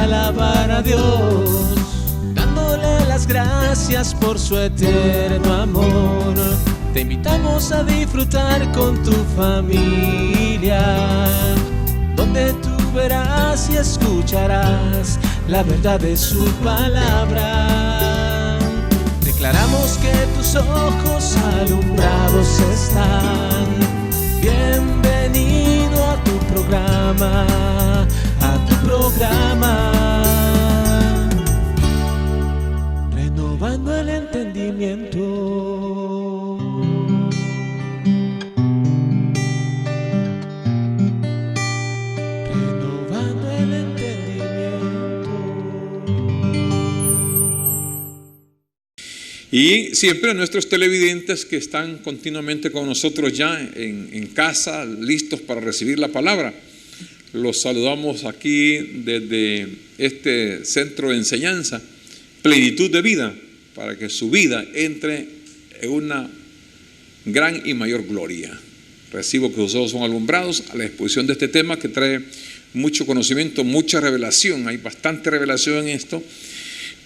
alabar a Dios, dándole las gracias por su eterno amor. Te invitamos a disfrutar con tu familia, donde tú verás y escucharás la verdad de su palabra. Declaramos que tus ojos alumbrados están. Bienvenido a tu programa, renovando el entendimiento. Renovando el entendimiento. Y siempre nuestros televidentes que están continuamente con nosotros ya en casa, listos para recibir la palabra. Los saludamos aquí desde este centro de enseñanza, Plenitud de Vida, para que su vida entre en una gran y mayor gloria. Recibo que ustedes son alumbrados a la exposición de este tema que trae mucho conocimiento, mucha revelación. Hay bastante revelación en esto,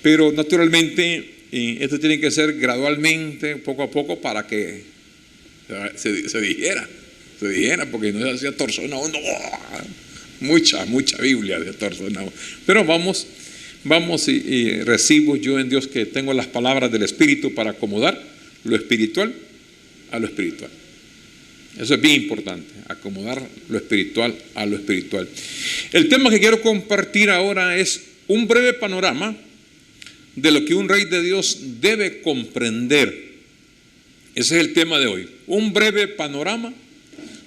pero naturalmente esto tiene que ser gradualmente, poco a poco, para que se dijera, porque no se hacía torzonado, no. Mucha Biblia de torzonado. Pero vamos y recibo yo en Dios que tengo las palabras del Espíritu para acomodar lo espiritual a lo espiritual. Eso es bien importante, acomodar lo espiritual a lo espiritual. El tema que quiero compartir ahora es un breve panorama de lo que un rey de Dios debe comprender. Ese es el tema de hoy. Un breve panorama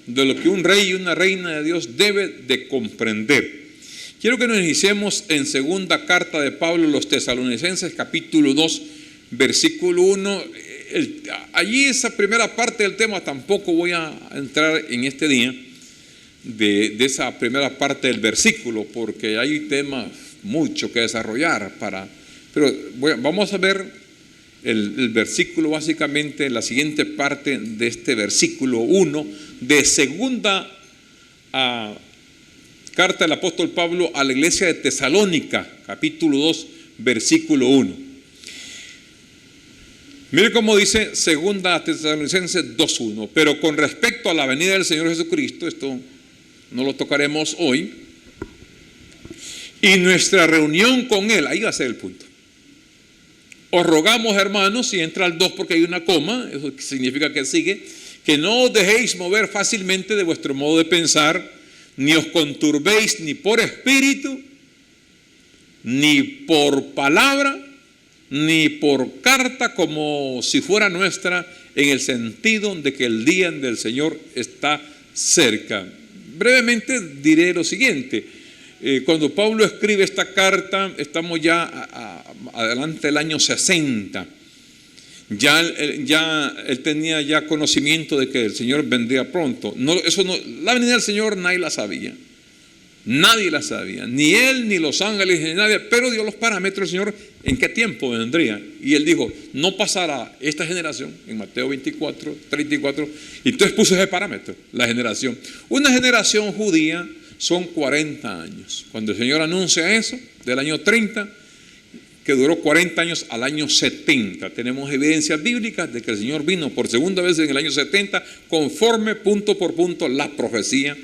de lo que un rey y una reina de Dios debe de comprender. Quiero que nos iniciemos en segunda carta de Pablo a los Tesalonicenses, capítulo 2, versículo 1. Allí esa primera parte del tema tampoco voy a entrar en este día de esa primera parte del versículo, porque hay temas mucho que desarrollar pero vamos a ver el versículo, básicamente la siguiente parte de este versículo 1 de segunda carta del apóstol Pablo a la iglesia de Tesalónica, capítulo 2, versículo 1. Mire cómo dice segunda Tesalonicenses 2:1. Pero con respecto a la venida del Señor Jesucristo, esto no lo tocaremos hoy, y nuestra reunión con Él, ahí va a ser el punto. Os rogamos, hermanos, y entra al 2 porque hay una coma, eso significa que sigue, que no os dejéis mover fácilmente de vuestro modo de pensar, ni os conturbéis ni por espíritu, ni por palabra, ni por carta, como si fuera nuestra, en el sentido de que el día del Señor está cerca. Brevemente diré lo siguiente. Cuando Pablo escribe esta carta, estamos ya adelante del año 60. Ya él tenía ya conocimiento de que el Señor vendría pronto. La venida del Señor nadie la sabía. Nadie la sabía. Ni él, ni los ángeles, ni nadie. Pero dio los parámetros del Señor en qué tiempo vendría. Y él dijo, no pasará esta generación, en Mateo 24, 34. Y entonces puso ese parámetro, la generación. Una generación judía son 40 años. Cuando el Señor anuncia eso, del año 30, que duró 40 años al año 70. Tenemos evidencias bíblicas de que el Señor vino por segunda vez en el año 70, conforme punto por punto la profecía,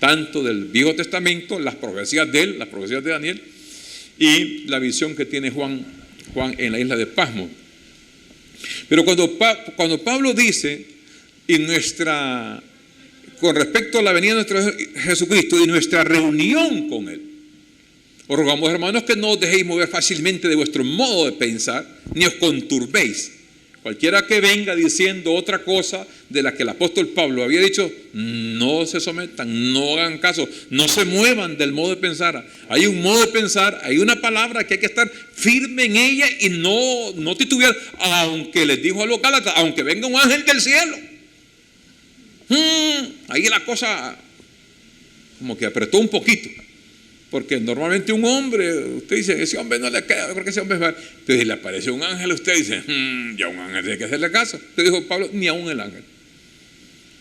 tanto del Viejo Testamento, las profecías de él, las profecías de Daniel, y la visión que tiene Juan en la isla de Pasmo. Pero cuando Pablo dice, con respecto a la venida de nuestro Jesucristo y nuestra reunión con Él, os rogamos, hermanos, que no os dejéis mover fácilmente de vuestro modo de pensar, ni os conturbéis. Cualquiera que venga diciendo otra cosa de la que el apóstol Pablo había dicho, no se sometan, no hagan caso, no se muevan del modo de pensar. Hay un modo de pensar, hay una palabra que hay que estar firme en ella y no titubear, aunque les dijo a los Gálatas, aunque venga un ángel del cielo. Ahí la cosa como que apretó un poquito, porque normalmente un hombre, usted dice, ese hombre no le queda, yo creo que ese hombre va. Entonces si le aparece un ángel, usted dice, ya un ángel tiene que hacerle caso. Entonces dijo Pablo, ni aún el ángel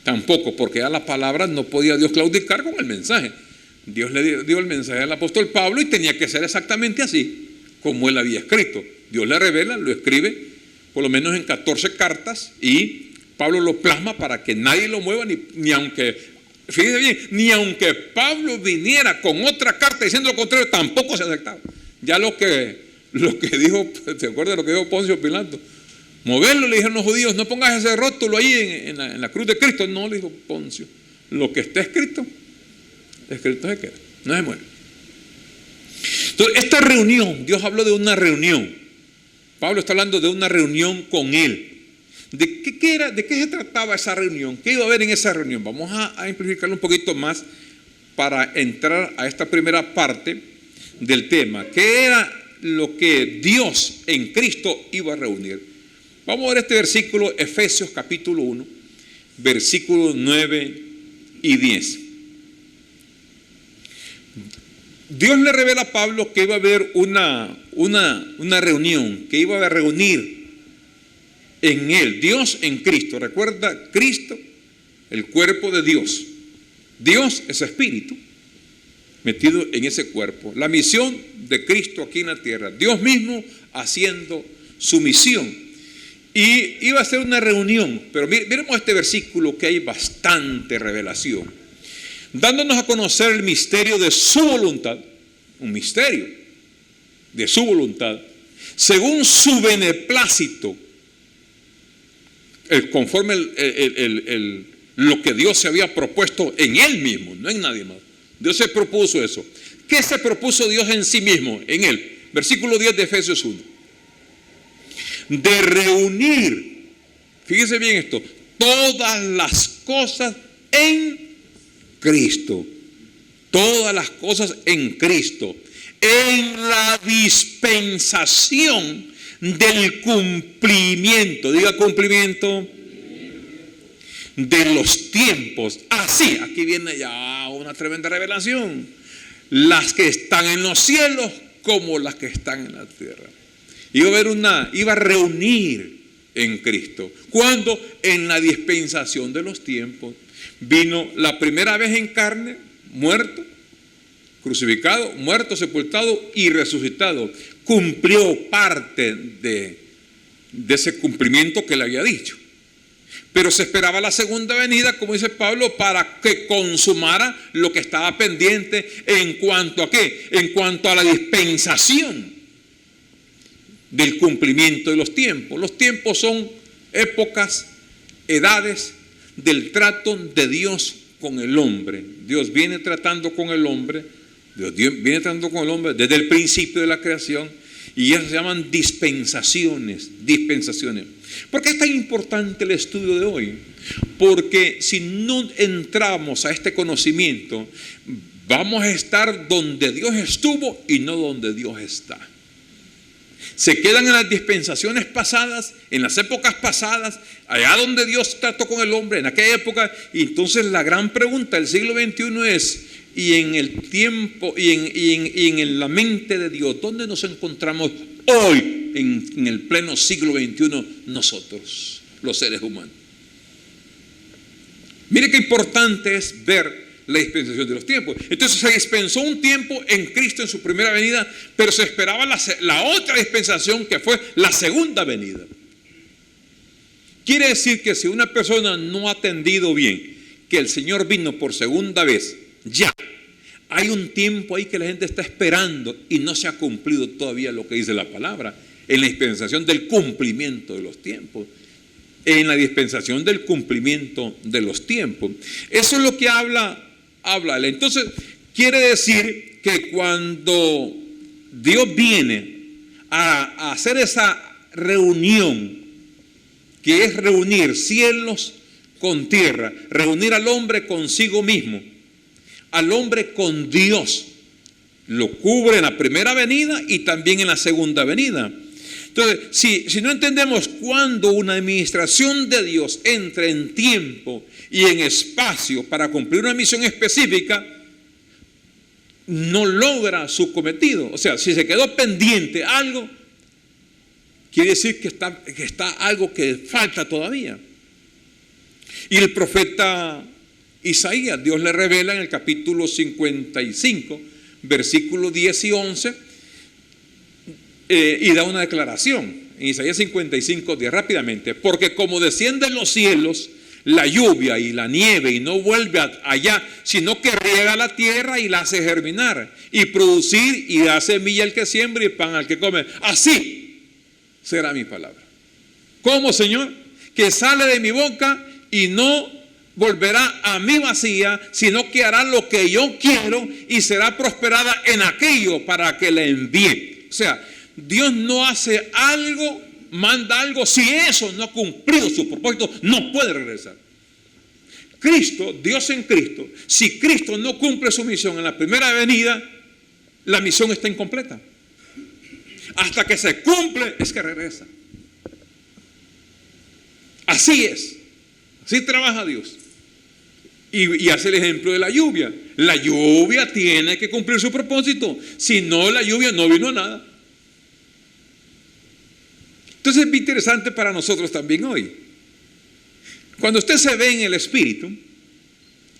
tampoco, porque ya la palabra no podía Dios claudicar con el mensaje. Dios le dio el mensaje al apóstol Pablo y tenía que ser exactamente así, como él había escrito. Dios le revela, lo escribe, por lo menos en 14 cartas, y Pablo lo plasma para que nadie lo mueva, ni aunque, fíjense bien, ni aunque Pablo viniera con otra carta diciendo lo contrario, tampoco se aceptaba. Ya lo que dijo, ¿te acuerdas de lo que dijo Poncio Pilato? Moverlo, le dijeron los judíos, no pongas ese rótulo ahí en la cruz de Cristo. No, le dijo Poncio, lo que está escrito se queda, no se mueve. Entonces, esta reunión, Dios habló de una reunión. Pablo está hablando de una reunión con él. ¿De qué se trataba esa reunión? ¿Qué iba a haber en esa reunión? Vamos a amplificarlo un poquito más para entrar a esta primera parte del tema. ¿Qué era lo que Dios en Cristo iba a reunir? Vamos a ver este versículo, Efesios capítulo 1, versículos 9 y 10. Dios le revela a Pablo que iba a haber una reunión, que iba a reunir en él, Dios en Cristo. Recuerda, Cristo, el cuerpo de Dios. Dios es espíritu metido en ese cuerpo. La misión de Cristo aquí en la tierra, Dios mismo haciendo su misión. Y iba a ser una reunión, pero miremos este versículo que hay bastante revelación, dándonos a conocer el misterio de su voluntad, un misterio de su voluntad, según su beneplácito, conforme lo que Dios se había propuesto en Él mismo, no en nadie más. Dios se propuso eso. ¿Qué se propuso Dios en sí mismo? En Él. Versículo 10 de Efesios 1. De reunir, fíjese bien esto, todas las cosas en Cristo. Todas las cosas en Cristo. En la dispensación del cumplimiento, diga cumplimiento, de los tiempos. Así, aquí viene ya una tremenda revelación. Las que están en los cielos como las que están en la tierra. Iba a reunir en Cristo. ¿Cuándo? En la dispensación de los tiempos. Vino la primera vez en carne, muerto, crucificado, muerto, sepultado y resucitado. Cumplió parte de ese cumplimiento que le había dicho. Pero se esperaba la segunda venida, como dice Pablo, para que consumara lo que estaba pendiente en cuanto a ¿qué? En cuanto a la dispensación del cumplimiento de los tiempos. Los tiempos son épocas, edades del trato de Dios con el hombre. Dios viene tratando con el hombre. Dios viene tratando con el hombre desde el principio de la creación, y ellas se llaman dispensaciones. ¿Por qué es tan importante el estudio de hoy? Porque si no entramos a este conocimiento, vamos a estar donde Dios estuvo y no donde Dios está. Se quedan en las dispensaciones pasadas, en las épocas pasadas, allá donde Dios trató con el hombre, en aquella época. Y entonces la gran pregunta del siglo XXI es, y en el tiempo y en la mente de Dios, ¿dónde nos encontramos hoy en el pleno siglo XXI nosotros, los seres humanos? Mire qué importante es ver la dispensación de los tiempos. Entonces se dispensó un tiempo en Cristo en su primera venida, pero se esperaba la otra dispensación, que fue la segunda venida. Quiere decir que si una persona no ha atendido bien que el Señor vino por segunda vez, ya hay un tiempo ahí que la gente está esperando y no se ha cumplido todavía lo que dice la palabra, en la dispensación del cumplimiento de los tiempos. En la dispensación del cumplimiento de los tiempos. Eso es lo que habla. Entonces, quiere decir que cuando Dios viene a hacer esa reunión, que es reunir cielos con tierra, reunir al hombre consigo mismo, al hombre con Dios, lo cubre en la primera venida y también en la segunda venida. Entonces, si no entendemos cuándo una administración de Dios entra en tiempo y en espacio para cumplir una misión específica, no logra su cometido. O sea, si se quedó pendiente algo, quiere decir que está algo que falta todavía. Y el profeta Isaías. Dios le revela en el capítulo 55, versículos 10 y 11, y da una declaración. En Isaías 55, 10, rápidamente. Porque como descienden los cielos la lluvia y la nieve y no vuelve allá, sino que riega la tierra y la hace germinar y producir y da semilla al que siembra y pan al que come, así será mi palabra. ¿Cómo, Señor? Que sale de mi boca y no volverá a mí vacía, sino que hará lo que yo quiero y será prosperada en aquello para que la envíe. O sea, Dios no hace algo, manda algo, si eso no ha cumplido su propósito, no puede regresar. Cristo, Dios en Cristo, si Cristo no cumple su misión en la primera venida, la misión está incompleta. Hasta que se cumple es que regresa. Así es, así trabaja Dios. Y hace el ejemplo de la lluvia. La lluvia tiene que cumplir su propósito, si no, la lluvia no vino a nada. Entonces es muy interesante para nosotros también hoy. Cuando usted se ve en el espíritu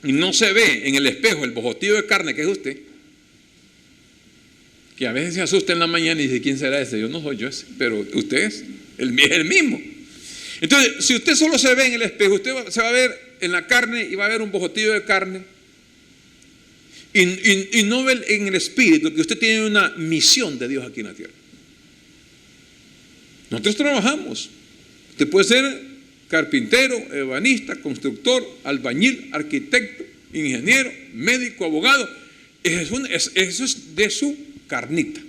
y no se ve en el espejo el bojotillo de carne que es usted, que a veces se asusta en la mañana y dice, ¿quién será ese? Yo no soy yo ese, pero usted es el mismo. Entonces, si usted solo se ve en el espejo, usted se va a ver en la carne y va a ver un bojotillo de carne y no ve en el espíritu que usted tiene una misión de Dios aquí en la tierra. Nosotros trabajamos. Usted puede ser carpintero, ebanista, constructor, albañil, arquitecto, ingeniero, médico, abogado. Eso es de su carnita.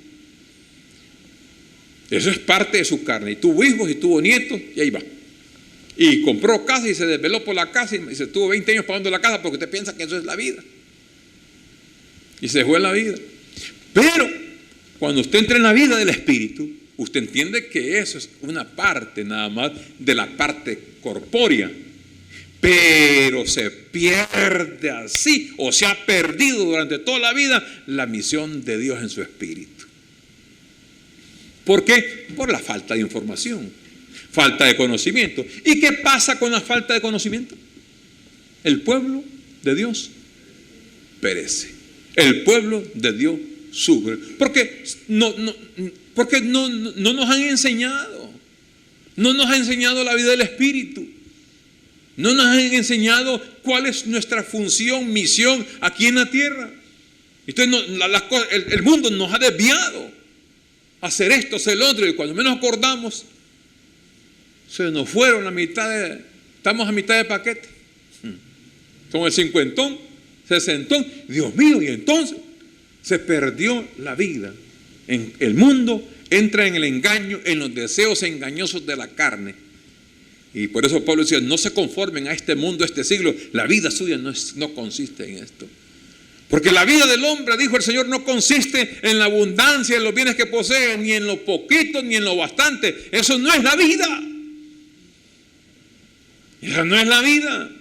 Eso es parte de su carne. Y tuvo hijos y tuvo nietos y ahí va. Y compró casa y se desveló por la casa y se estuvo 20 años pagando la casa porque usted piensa que eso es la vida. Y se fue en la vida. Pero cuando usted entra en la vida del espíritu, usted entiende que eso es una parte nada más de la parte corpórea, pero se pierde así, o se ha perdido durante toda la vida la misión de Dios en su espíritu. ¿Por qué? Por la falta de información, falta de conocimiento. ¿Y qué pasa con la falta de conocimiento? El pueblo de Dios perece, el pueblo de Dios sufre, porque no nos han enseñado. No nos ha enseñado la vida del espíritu. No nos han enseñado cuál es nuestra función, misión aquí en la tierra. Entonces el mundo nos ha desviado a hacer esto, hacer lo otro, y cuando menos acordamos se nos fueron estamos a mitad de paquete. Con el 50, 60, Dios mío, y entonces se perdió la vida. El mundo entra en el engaño, en los deseos engañosos de la carne. Y por eso Pablo decía, no se conformen a este mundo, a este siglo. La vida suya no consiste en esto. Porque la vida del hombre, dijo el Señor, no consiste en la abundancia, en los bienes que posee, ni en lo poquito, ni en lo bastante. Eso no es la vida. Esa no es la vida.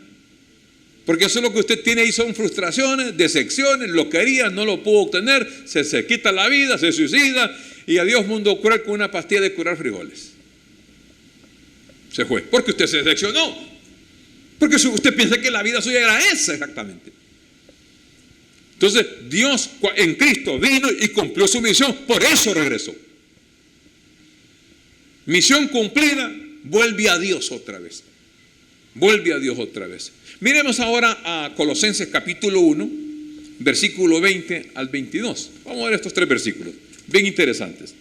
Porque eso es lo que usted tiene ahí, son frustraciones, decepciones, lo quería, no lo pudo obtener, se quita la vida, se suicida y adiós mundo cruel con una pastilla de curar frijoles. Se fue, porque usted se decepcionó, porque usted piensa que la vida suya era esa exactamente. Entonces Dios en Cristo vino y cumplió su misión, por eso regresó. Misión cumplida, vuelve a Dios otra vez. Vuelve a Dios otra vez. Miremos ahora a Colosenses capítulo 1, versículo 20 al 22. Vamos a ver estos 3 versículos, bien interesantes.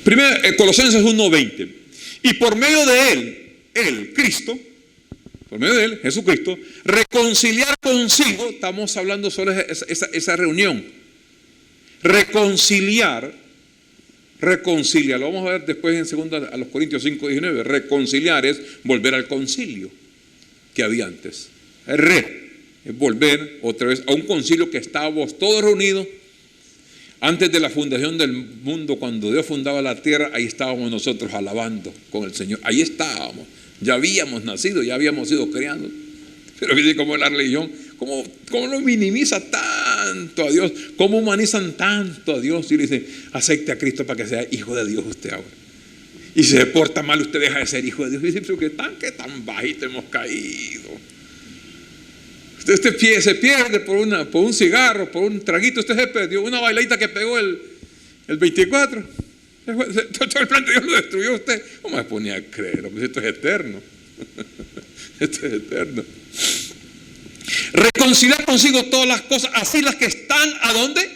Primero, Colosenses 1, 20. Y por medio de él, Cristo, por medio de él, Jesucristo, reconciliar consigo, estamos hablando sobre esa reunión. Reconciliar, lo vamos a ver después en 2 a los Corintios 5, 19. Reconciliar es volver al concilio que había antes. Es volver otra vez a un concilio que estábamos todos reunidos antes de la fundación del mundo. Cuando Dios fundaba la tierra, ahí estábamos nosotros alabando con el Señor. Ahí estábamos, ya habíamos nacido, ya habíamos sido criados. Pero fíjense cómo la religión, cómo lo minimiza tanto a Dios, cómo humanizan tanto a Dios y le dicen, acepte a Cristo para que sea hijo de Dios usted ahora. Y si se porta mal, usted deja de ser hijo de Dios. Y dice, pero ¿qué tan bajito hemos caído? Usted se pierde por un cigarro, por un traguito. Usted se perdió una bailadita que pegó el 24. Todo el plan de Dios lo destruyó usted. ¿Cómo se ponía a creer? Esto es eterno. Esto es eterno. Reconciliar consigo todas las cosas, así las que están, ¿a dónde?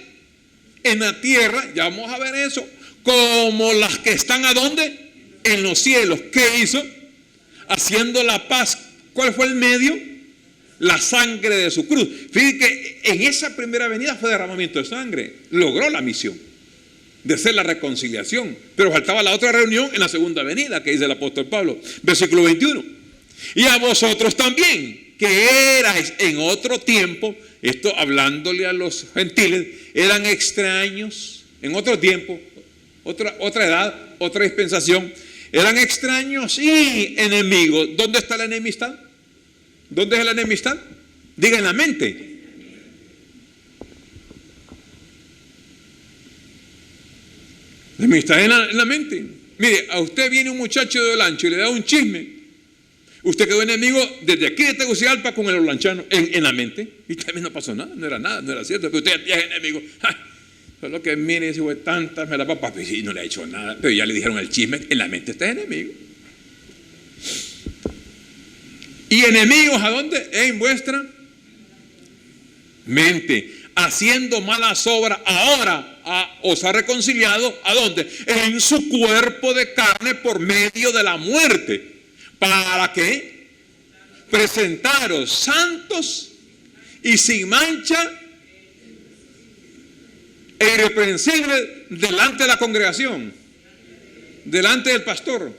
En la tierra, ya vamos a ver eso, como las que están, ¿a dónde? En los cielos. ¿Qué hizo? Haciendo la paz. ¿Cuál fue el medio? La sangre de su cruz. Fíjense que en esa primera venida fue derramamiento de sangre. Logró la misión de hacer la reconciliación, pero faltaba la otra reunión en la segunda venida, que dice el apóstol Pablo, versículo 21. Y a vosotros también, que erais en otro tiempo, esto hablándole a los gentiles, eran extraños en otro tiempo, otra edad, otra dispensación, eran extraños y enemigos. ¿Dónde está la enemistad? ¿Dónde es la enemistad? Diga, en la mente. La enemistad en la mente. Mire, a usted viene un muchacho de Olancho y le da un chisme. Usted quedó enemigo desde aquí de Tegucigalpa con el olanchano en la mente. Y también no pasó nada, no era cierto. Pero usted ya es enemigo. Solo que mire, si fue tantas, me la papá, pues sí, no le ha hecho nada. Pero ya le dijeron el chisme, en la mente está enemigo. ¿Y enemigos a dónde? En vuestra mente. Haciendo malas obras, ahora os ha reconciliado, ¿a dónde? En su cuerpo de carne por medio de la muerte. ¿Para qué? Presentaros santos y sin mancha e irreprensibles delante de la congregación, delante del pastor,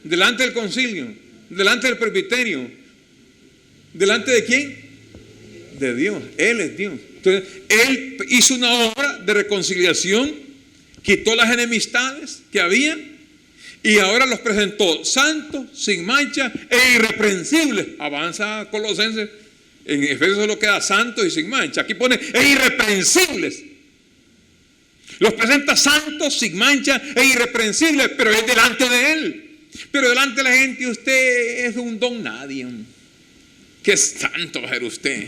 delante del concilio, delante del presbiterio. ¿Delante de quién? De Dios. Él es Dios. Entonces, Él hizo una obra de reconciliación, quitó las enemistades que había y ahora los presentó santos, sin mancha e irreprensibles. Avanza Colosenses. En Efesios solo queda santos y sin mancha. Aquí pone irreprensibles. Los presenta santos, sin mancha e irreprensibles, pero es delante de Él. Pero delante de la gente usted es un don nadie. Qué santo va a ser usted,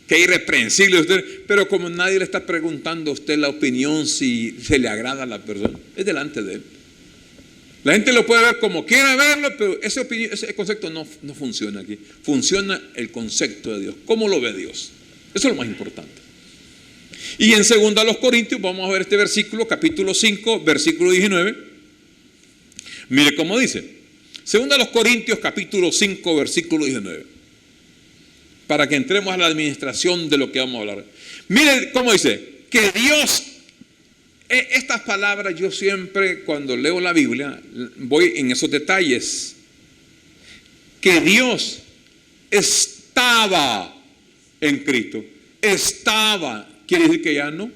qué irreprensible usted. Pero como nadie le está preguntando a usted la opinión si se le agrada a la persona, es delante de Él. La gente lo puede ver como quiera verlo, pero ese concepto no funciona aquí. Funciona el concepto de Dios. ¿Cómo lo ve Dios? Eso es lo más importante. Y en 2 Corintios vamos a ver este versículo, capítulo 5, versículo 19. Mire cómo dice. 2 Corintios, capítulo 5, versículo 19. Para que entremos a la administración de lo que vamos a hablar. Mire cómo dice, que Dios, estas palabras yo siempre cuando leo la Biblia voy en esos detalles. Que Dios estaba en Cristo. Estaba, quiere decir que ya no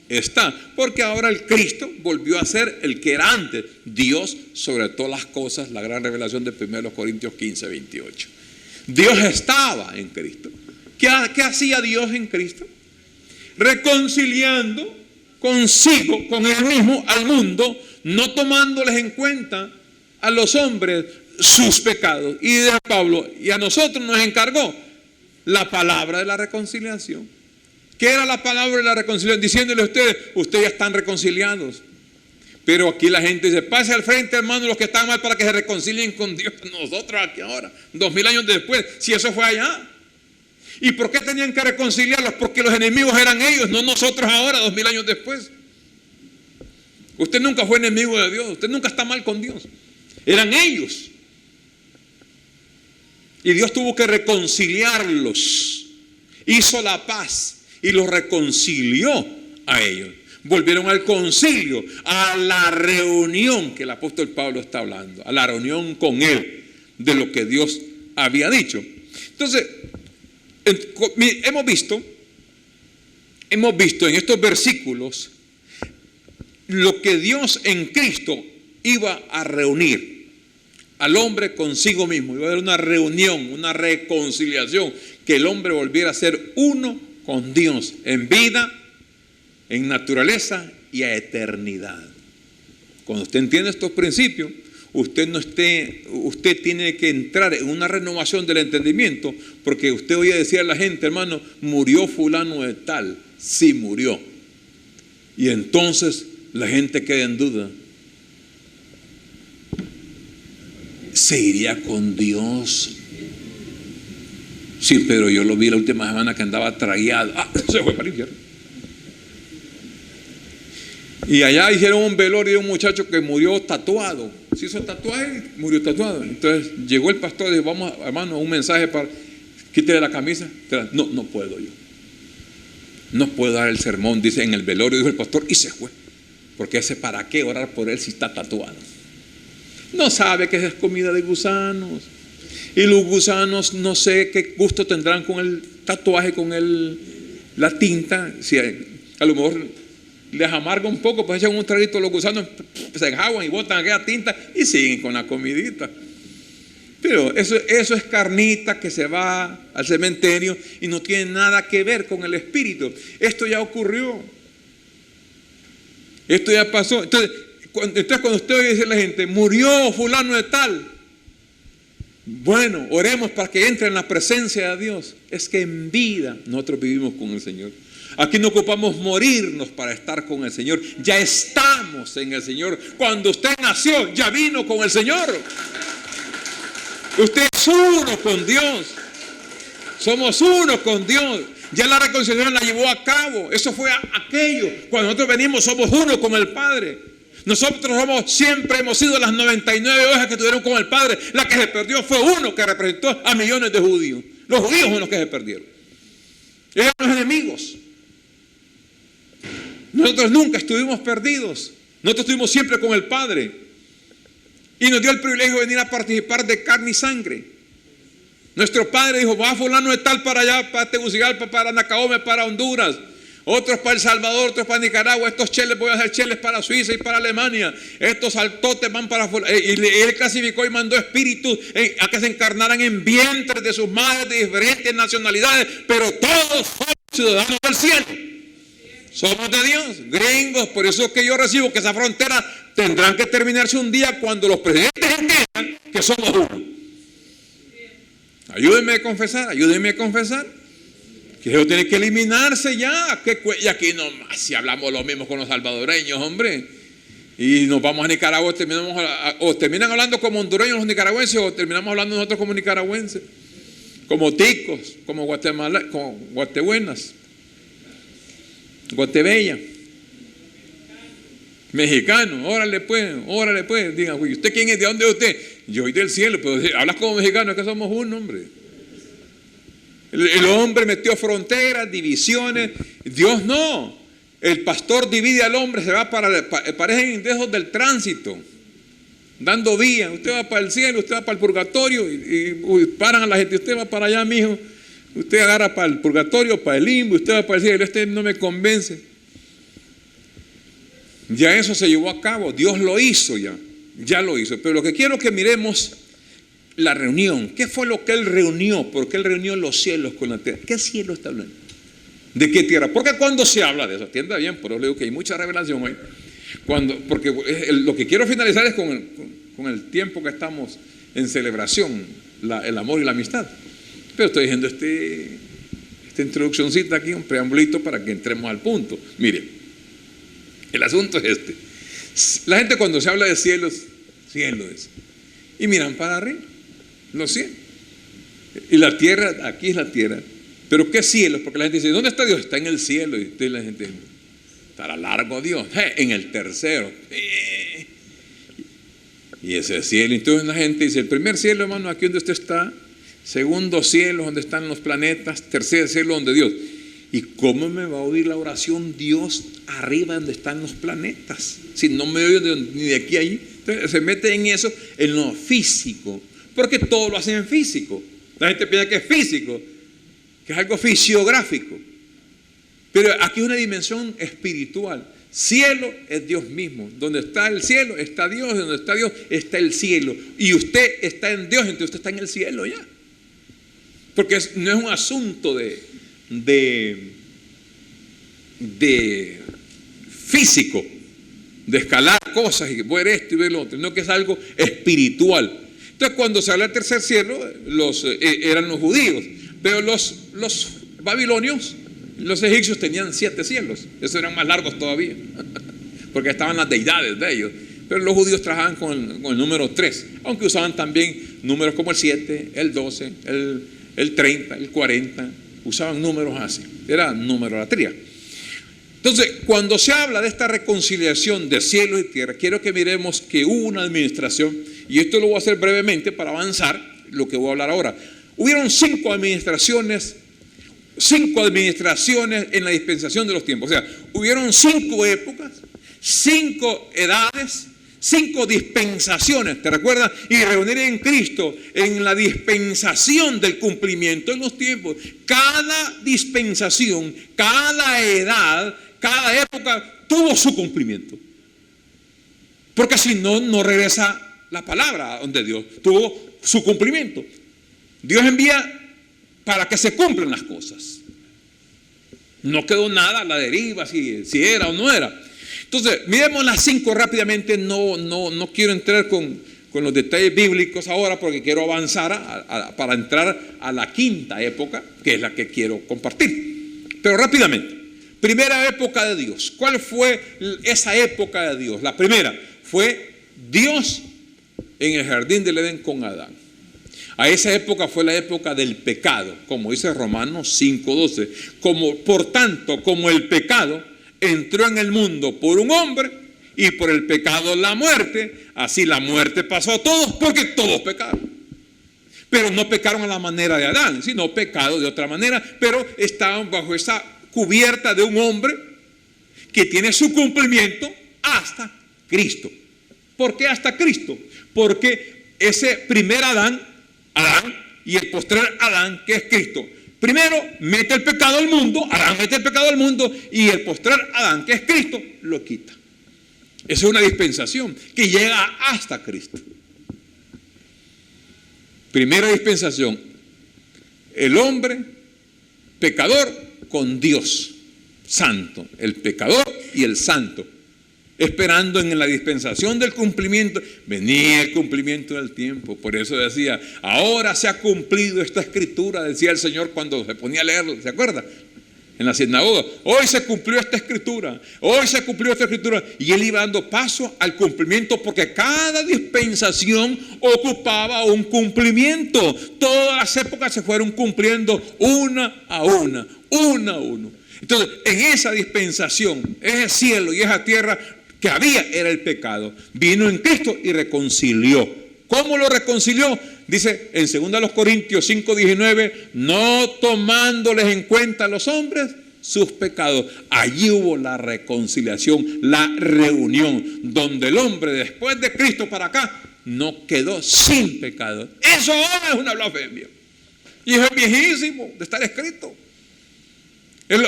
está. Porque ahora el Cristo volvió a ser el que era antes. Dios sobre todas las cosas, la gran revelación de 1 Corintios 15, 28. Dios estaba en Cristo. ¿Qué hacía Dios en Cristo? Reconciliando consigo, con Él mismo, al mundo, no tomándoles en cuenta a los hombres sus pecados. Y de Pablo, y a nosotros nos encargó la palabra de la reconciliación. ¿Qué era la palabra de la reconciliación? Diciéndole a ustedes ya están reconciliados. Pero aquí la gente dice, pase al frente, hermano, los que están mal para que se reconcilien con Dios. Nosotros aquí ahora, 2000 años después, si eso fue allá. ¿Y por qué tenían que reconciliarlos? Porque los enemigos eran ellos, no nosotros ahora, 2000 años después. Usted nunca fue enemigo de Dios, usted nunca está mal con Dios. Eran ellos. Y Dios tuvo que reconciliarlos. Hizo la paz y los reconcilió a ellos. Volvieron al concilio, a la reunión que el apóstol Pablo está hablando, a la reunión con él de lo que Dios había dicho. Entonces, hemos visto en estos versículos lo que Dios en Cristo iba a reunir al hombre consigo mismo. Iba a haber una reunión, una reconciliación, que el hombre volviera a ser uno con Dios en vida, en naturaleza y a eternidad. Cuando usted entiende estos principios, usted tiene que entrar en una renovación del entendimiento, porque usted oye decir a la gente, hermano, murió fulano de tal. Sí murió. Y entonces la gente queda en duda. ¿Se iría con Dios? Sí, pero yo lo vi la última semana que andaba tragueado. Se fue para el infierno. Y allá hicieron un velorio de un muchacho que murió tatuado. Se hizo tatuaje, murió tatuado. Entonces llegó el pastor y dijo, vamos, hermano, un mensaje para... Quítele la camisa. No puedo yo. No puedo dar el sermón, dice en el velorio, dijo el pastor, y se fue. Porque ese para qué orar por él si está tatuado. No sabe que es comida de gusanos. Y los gusanos no sé qué gusto tendrán con el tatuaje, con la tinta. Si a lo mejor les amarga un poco, pues echan un traguito, los gusanos se enjaguan y botan aquella tinta y siguen con la comidita. Pero eso es carnita que se va al cementerio y no tiene nada que ver con el espíritu. Esto ya ocurrió. Esto ya pasó. Entonces cuando usted oye decir a la gente, murió fulano de tal, bueno, oremos para que entre en la presencia de Dios. Es que en vida nosotros vivimos con el Señor. Aquí no ocupamos morirnos para estar con el Señor. Ya estamos en el Señor. Cuando usted nació, ya vino con el Señor. Usted es uno con Dios. Somos uno con Dios. Ya la reconciliación la llevó a cabo. Eso fue aquello. Cuando nosotros venimos, somos uno con el Padre. Nosotros siempre hemos sido las 99 ovejas que tuvieron con el Padre. La que se perdió fue uno que representó a millones de judíos. Los judíos son los que se perdieron. Eran los enemigos. Nosotros nunca estuvimos perdidos. Nosotros estuvimos siempre con el Padre. Y nos dio el privilegio de venir a participar de carne y sangre. Nuestro Padre dijo, va fulano de tal para allá, para Tegucigalpa, para Nacaome, para Honduras. Otros para El Salvador, otros para Nicaragua. Estos cheles voy a hacer cheles para Suiza y para Alemania. Estos saltotes van para... Y él clasificó y mandó espíritus a que se encarnaran en vientres de sus madres de diferentes nacionalidades. Pero todos son ciudadanos del cielo. Somos de Dios, gringos. Por eso es que yo recibo que esa frontera tendrán que terminarse un día cuando los presidentes entiendan que somos uno. Ayúdenme a confesar. Que eso tiene que eliminarse ya. Y aquí nomás, si hablamos lo mismo con los salvadoreños, hombre. Y nos vamos a Nicaragua, terminan hablando como hondureños los nicaragüenses, o terminamos hablando nosotros como nicaragüenses. Como ticos, como guatebuenas, guatebella. Mexicano, órale pues. Digan, ¿usted quién es? ¿De dónde es usted? Yo soy del cielo, pero hablas como mexicano, es que somos uno, hombre. El hombre metió fronteras, divisiones. Dios no. El pastor divide al hombre, se va parecen indejos del tránsito, dando vía. Usted va para el cielo, usted va para el purgatorio y paran a la gente. Usted va para allá, mijo. Usted agarra para el purgatorio, para el limbo, usted va para el cielo. Este no me convence. Ya eso se llevó a cabo. Dios lo hizo ya lo hizo. Pero lo que quiero que miremos, la reunión. ¿Qué fue lo que Él reunió? Porque Él reunió los cielos con la tierra. ¿Qué cielo está hablando? ¿De qué tierra? Porque cuando se habla de eso, atienda bien, por eso le digo que hay mucha revelación hoy. Porque lo que quiero finalizar es con el tiempo que estamos en celebración, el amor y la amistad. Pero estoy diciendo esta introduccióncita aquí, un preambulito para que entremos al punto. Mire, el asunto es este. La gente cuando se habla de cielos, cielo es. Y miran para arriba, los cielos. Y la tierra, aquí es la tierra. Pero ¿qué cielos? Porque la gente dice, ¿dónde está Dios? Está en el cielo. Y usted, la gente, estará largo Dios. En el tercero. Y ese cielo. Entonces la gente dice, el primer cielo, hermano, aquí donde usted está. Segundo cielo, donde están los planetas. Tercer cielo, donde Dios. ¿Y cómo me va a oír la oración Dios arriba donde están los planetas? Si no me oye ni de aquí a allí. Entonces se mete en eso, en lo físico. Porque todo lo hacen en físico. La gente piensa que es físico, que es algo fisiográfico. Pero aquí es una dimensión espiritual. Cielo es Dios mismo. Donde está el cielo está Dios. Donde está Dios está el cielo. Y usted está en Dios, entonces usted está en el cielo ya. Porque no es un asunto de físico. de escalar cosas y ver esto y ver lo otro, sino que es algo espiritual. Entonces, cuando se habla del tercer cielo, eran los judíos, pero los babilonios, los egipcios tenían 7 cielos, esos eran más largos todavía, porque estaban las deidades de ellos. Pero los judíos trabajaban con el número 3, aunque usaban también números como el 7, el 12, el 30, el 40, usaban números así, era numerolatría. Entonces, cuando se habla de esta reconciliación de cielo y tierra, quiero que miremos que hubo una administración, y esto lo voy a hacer brevemente para avanzar lo que voy a hablar ahora. Hubieron 5 administraciones en la dispensación de los tiempos. O sea, hubieron 5 épocas, 5 edades, 5 dispensaciones, ¿te recuerdas? Y reunir en Cristo en la dispensación del cumplimiento de los tiempos. Cada dispensación, cada edad, cada época tuvo su cumplimiento. Porque si no, no regresa la palabra donde Dios tuvo su cumplimiento. Dios envía para que se cumplan las cosas. No quedó nada a la deriva si era o no era. Entonces, miremos las 5 rápidamente. No quiero entrar con los detalles bíblicos ahora porque quiero avanzar para entrar a la 5ª época, que es la que quiero compartir. Pero rápidamente, primera época de Dios. ¿Cuál fue esa época de Dios? La primera fue Dios en el jardín del Edén con Adán. A esa época fue la época del pecado, como dice Romanos 5:12. Por tanto, como el pecado entró en el mundo por un hombre y por el pecado la muerte, así la muerte pasó a todos porque todos pecaron. Pero no pecaron a la manera de Adán, sino pecado de otra manera, pero estaban bajo esa cubierta de un hombre que tiene su cumplimiento hasta Cristo. ¿Por qué hasta Cristo? Porque ese primer Adán y el postrer Adán, que es Cristo, primero mete el pecado al mundo, Adán mete el pecado al mundo, y el postrer Adán, que es Cristo, lo quita. Esa es una dispensación que llega hasta Cristo. Primera dispensación, el hombre pecador con Dios santo, el pecador y el santo, esperando en la dispensación del cumplimiento. Venía el cumplimiento del tiempo. Por eso decía, ahora se ha cumplido esta escritura, decía el Señor cuando se ponía a leerlo, ¿se acuerda? En la sinagoga, hoy se cumplió esta escritura, hoy se cumplió esta escritura, y él iba dando paso al cumplimiento, porque cada dispensación ocupaba un cumplimiento. Todas las épocas se fueron cumpliendo una a una. Entonces, en esa dispensación, ese cielo y esa tierra que había era el pecado. Vino en Cristo y reconcilió. ¿Cómo lo reconcilió? Dice en 2 Corintios 5:19, no tomándoles en cuenta a los hombres sus pecados. Allí hubo la reconciliación, la reunión, donde el hombre después de Cristo para acá no quedó sin pecado. Eso ahora es una blasfemia. Y es viejísimo de estar escrito.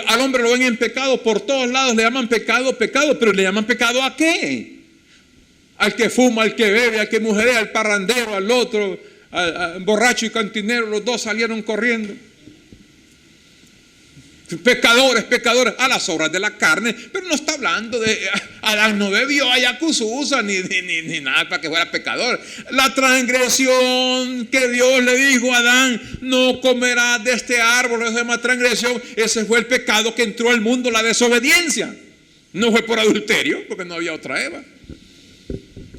Al hombre lo ven en pecado por todos lados, le llaman pecado, pero le llaman pecado ¿a qué? Al que fuma, al que bebe, al que mujerea, al parrandero, al otro, al borracho y cantinero, los dos salieron corriendo. Pecadores, a las obras de la carne, pero no está hablando de Adán no bebió ayacuzusa ni nada para que fuera pecador. La transgresión que Dios le dijo a Adán, no comerás de este árbol, eso se llama transgresión. Ese fue el pecado que entró al mundo, la desobediencia. No fue por adulterio, porque no había otra Eva.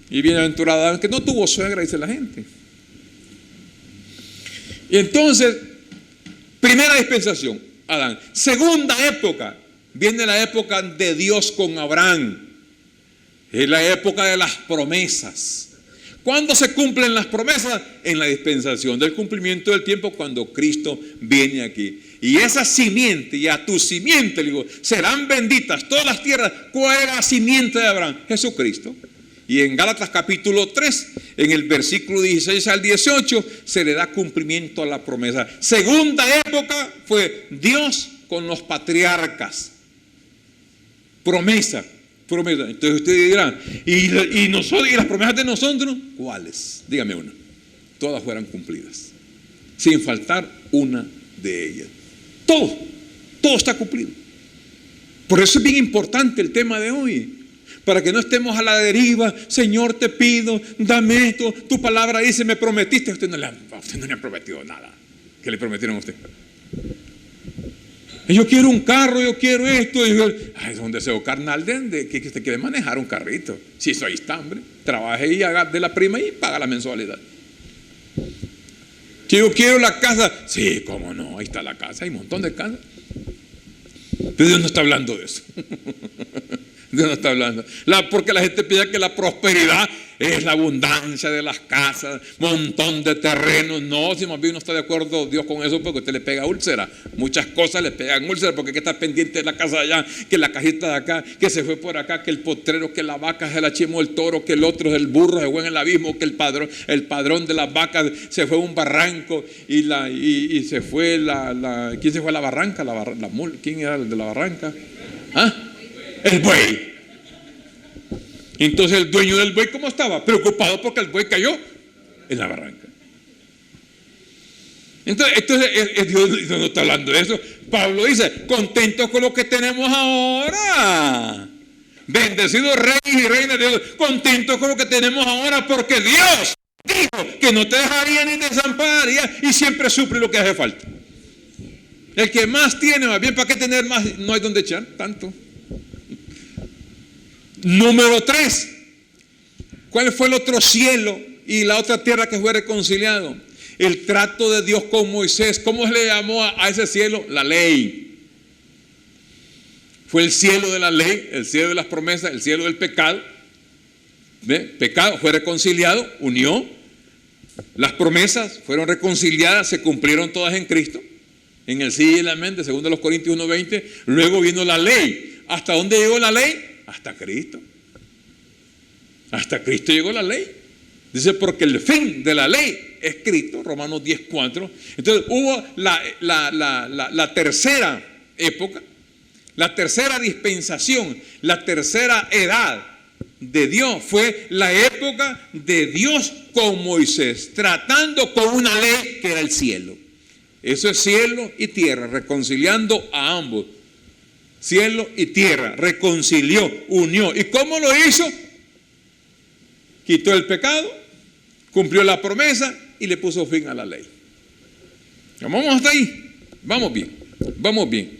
Y bienaventurado Adán que no tuvo suegra, dice la gente. Y entonces, primera dispensación, Adán. Segunda época, viene la época de Dios con Abraham. Es la época de las promesas. ¿Cuándo se cumplen las promesas? En la dispensación del cumplimiento del tiempo, cuando Cristo viene aquí. Y esa simiente, y a tu simiente, le digo, serán benditas todas las tierras. ¿Cuál era la simiente de Abraham? Jesucristo. Y en Gálatas capítulo 3, en el versículo 16 al 18, se le da cumplimiento a la promesa. Segunda época fue Dios con los patriarcas. Promesa. Entonces ustedes dirán, ¿y las promesas de nosotros? ¿Cuáles? Dígame una. Todas fueran cumplidas, sin faltar una de ellas. Todo está cumplido. Por eso es bien importante el tema de hoy. Para que no estemos a la deriva. Señor, te pido, dame esto. Tu palabra dice, me prometiste. Usted no le ha prometido nada. ¿Qué le prometieron a usted? Yo quiero un carro, yo quiero esto. Es un deseo carnal de que usted quiere manejar un carrito. Si eso ahí está, hombre. Trabaje y haga de la prima y paga la mensualidad. Si yo quiero la casa, sí, cómo no, ahí está la casa, hay un montón de casas. Pero Dios no está hablando de eso. Dios no está hablando. Porque la gente piensa que la prosperidad es la abundancia de las casas, montón de terrenos. No, si más bien no está de acuerdo Dios con eso, porque usted le pega úlcera. Muchas cosas le pegan úlcera, porque hay que estar pendiente de la casa de allá, que la cajita de acá, que se fue por acá, que el potrero, que la vaca se la chimó el toro, que el otro es el burro, se fue en el abismo, que el padrón de las vacas se fue a un barranco y se fue ¿quién se fue a la barranca? ¿Quién era el de la barranca? ¿Ah? El buey. Entonces el dueño del buey, ¿cómo estaba? Preocupado porque el buey cayó en la barranca. Entonces Dios no está hablando de eso. Pablo dice, contentos con lo que tenemos ahora. Bendecidos reyes y reinas de Dios, contentos con lo que tenemos ahora, porque Dios dijo que no te dejaría ni te desampararía y siempre suple lo que hace falta. El que más tiene, más bien, ¿para qué tener más? No hay donde echar tanto. Número 3. ¿Cuál fue el otro cielo y la otra tierra que fue reconciliado? El trato de Dios con Moisés. ¿Cómo se le llamó a ese cielo? La ley. Fue el cielo de la ley, el cielo de las promesas, el cielo del pecado. ¿Ve? Pecado fue reconciliado, unió. Las promesas fueron reconciliadas, se cumplieron todas en Cristo. En el sí y en la mente, según los Corintios 1:20. Luego vino la ley. ¿Hasta dónde llegó la ley? Hasta Cristo. Hasta Cristo llegó la ley. Dice, porque el fin de la ley es Cristo, Romanos 10:4. Entonces hubo la tercera época, la tercera dispensación, la tercera edad de Dios. Fue la época de Dios con Moisés, tratando con una ley que era el cielo. Eso es cielo y tierra, reconciliando a ambos. Cielo y tierra, reconcilió, unió. ¿Y cómo lo hizo? Quitó el pecado, cumplió la promesa y le puso fin a la ley. Vamos hasta ahí, vamos bien, vamos bien.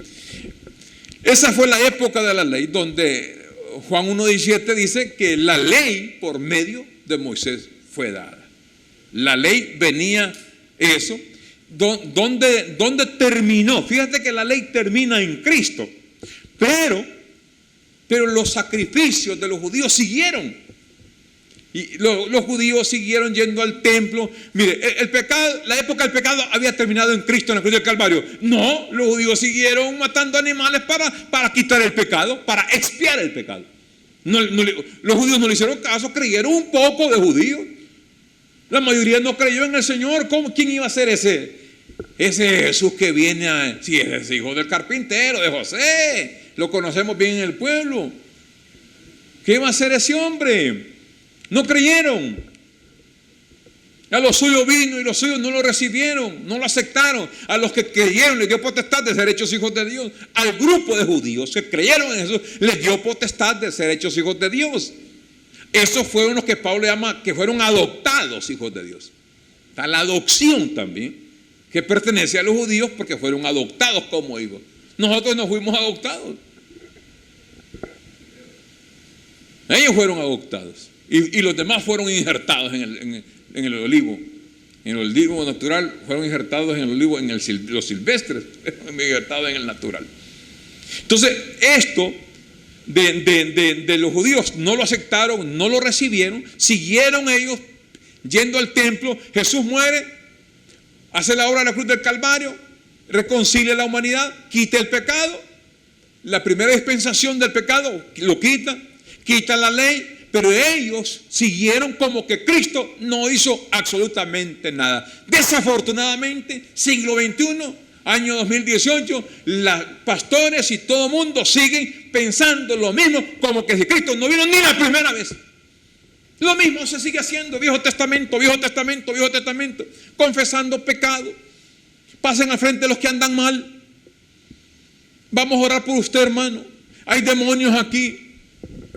Esa fue la época de la ley, donde Juan 1:17 dice que la ley por medio de Moisés fue dada. La ley venía eso. ¿Dónde terminó? Fíjate que la ley termina en Cristo. Pero los sacrificios de los judíos siguieron. Y los judíos siguieron yendo al templo. Mire, el pecado, la época del pecado había terminado en Cristo, en la cruz del Calvario. No, los judíos siguieron matando animales para quitar el pecado, para expiar el pecado. Los judíos no le hicieron caso, creyeron un poco de judíos. La mayoría no creyó en el Señor. ¿Quién iba a ser ese Jesús que viene si es hijo del carpintero, de José? Lo conocemos bien en el pueblo. ¿Qué iba a hacer ese hombre? No creyeron. A los suyos vino y los suyos no lo recibieron, no lo aceptaron. A los que creyeron les dio potestad de ser hechos hijos de Dios. Al grupo de judíos que creyeron en Jesús les dio potestad de ser hechos hijos de Dios. Esos fueron los que Pablo llama que fueron adoptados hijos de Dios. Está la adopción también, que pertenece a los judíos porque fueron adoptados como hijos. Nosotros no fuimos adoptados. Ellos fueron adoptados. Y los demás fueron injertados en el olivo. En el olivo natural fueron injertados en el olivo, los silvestres fueron injertados en el natural. Entonces, esto de los judíos no lo aceptaron, no lo recibieron, siguieron ellos yendo al templo. Jesús muere, hace la obra de la cruz del Calvario, reconcilia a la humanidad, quita el pecado. La primera dispensación del pecado lo quita la ley. Pero ellos siguieron como que Cristo no hizo absolutamente nada. Desafortunadamente, siglo XXI, año 2018, los pastores y todo el mundo siguen pensando lo mismo, como que si Cristo no vino ni la primera vez. Lo mismo se sigue haciendo, Viejo Testamento, Viejo Testamento, Viejo Testamento, confesando pecado. Pasen al frente los que andan mal. Vamos a orar por usted, hermano. Hay demonios aquí.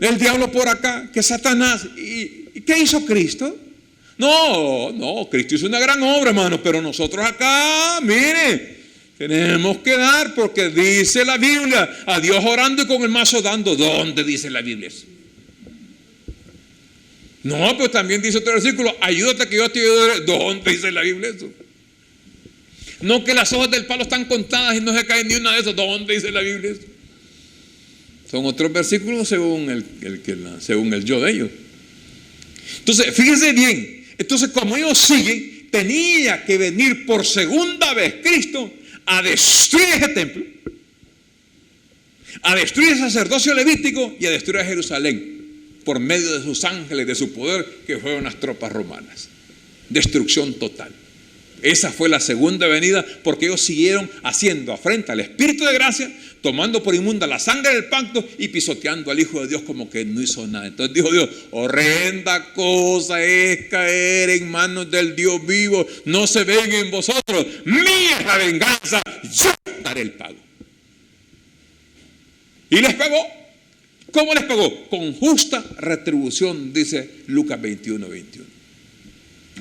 el diablo por acá, que Satanás. ¿Y qué hizo Cristo? No, Cristo hizo una gran obra, hermano, pero nosotros acá, mire, tenemos que dar, porque dice la Biblia, a Dios orando y con el mazo dando. ¿Dónde dice la Biblia eso? No, pues también dice otro versículo, ayúdate que yo te ayudaré. ¿Dónde dice la Biblia eso? No, que las hojas del palo están contadas y no se cae ni una de esas. ¿Dónde dice la Biblia eso? Son otros versículos según el yo de ellos. Entonces, fíjense bien. Entonces, como ellos siguen, tenía que venir por segunda vez Cristo a destruir ese templo, a destruir el sacerdocio levítico y a destruir a Jerusalén por medio de sus ángeles, de su poder, que fueron las tropas romanas. Destrucción total. Esa fue la segunda venida, porque ellos siguieron haciendo afrenta al Espíritu de gracia, tomando por inmunda la sangre del pacto y pisoteando al Hijo de Dios como que no hizo nada. Entonces dijo Dios, horrenda cosa es caer en manos del Dios vivo, no se venga en vosotros, mía es la venganza, yo daré el pago. Y les pagó. ¿Cómo les pagó? Con justa retribución, dice Lucas 21:21.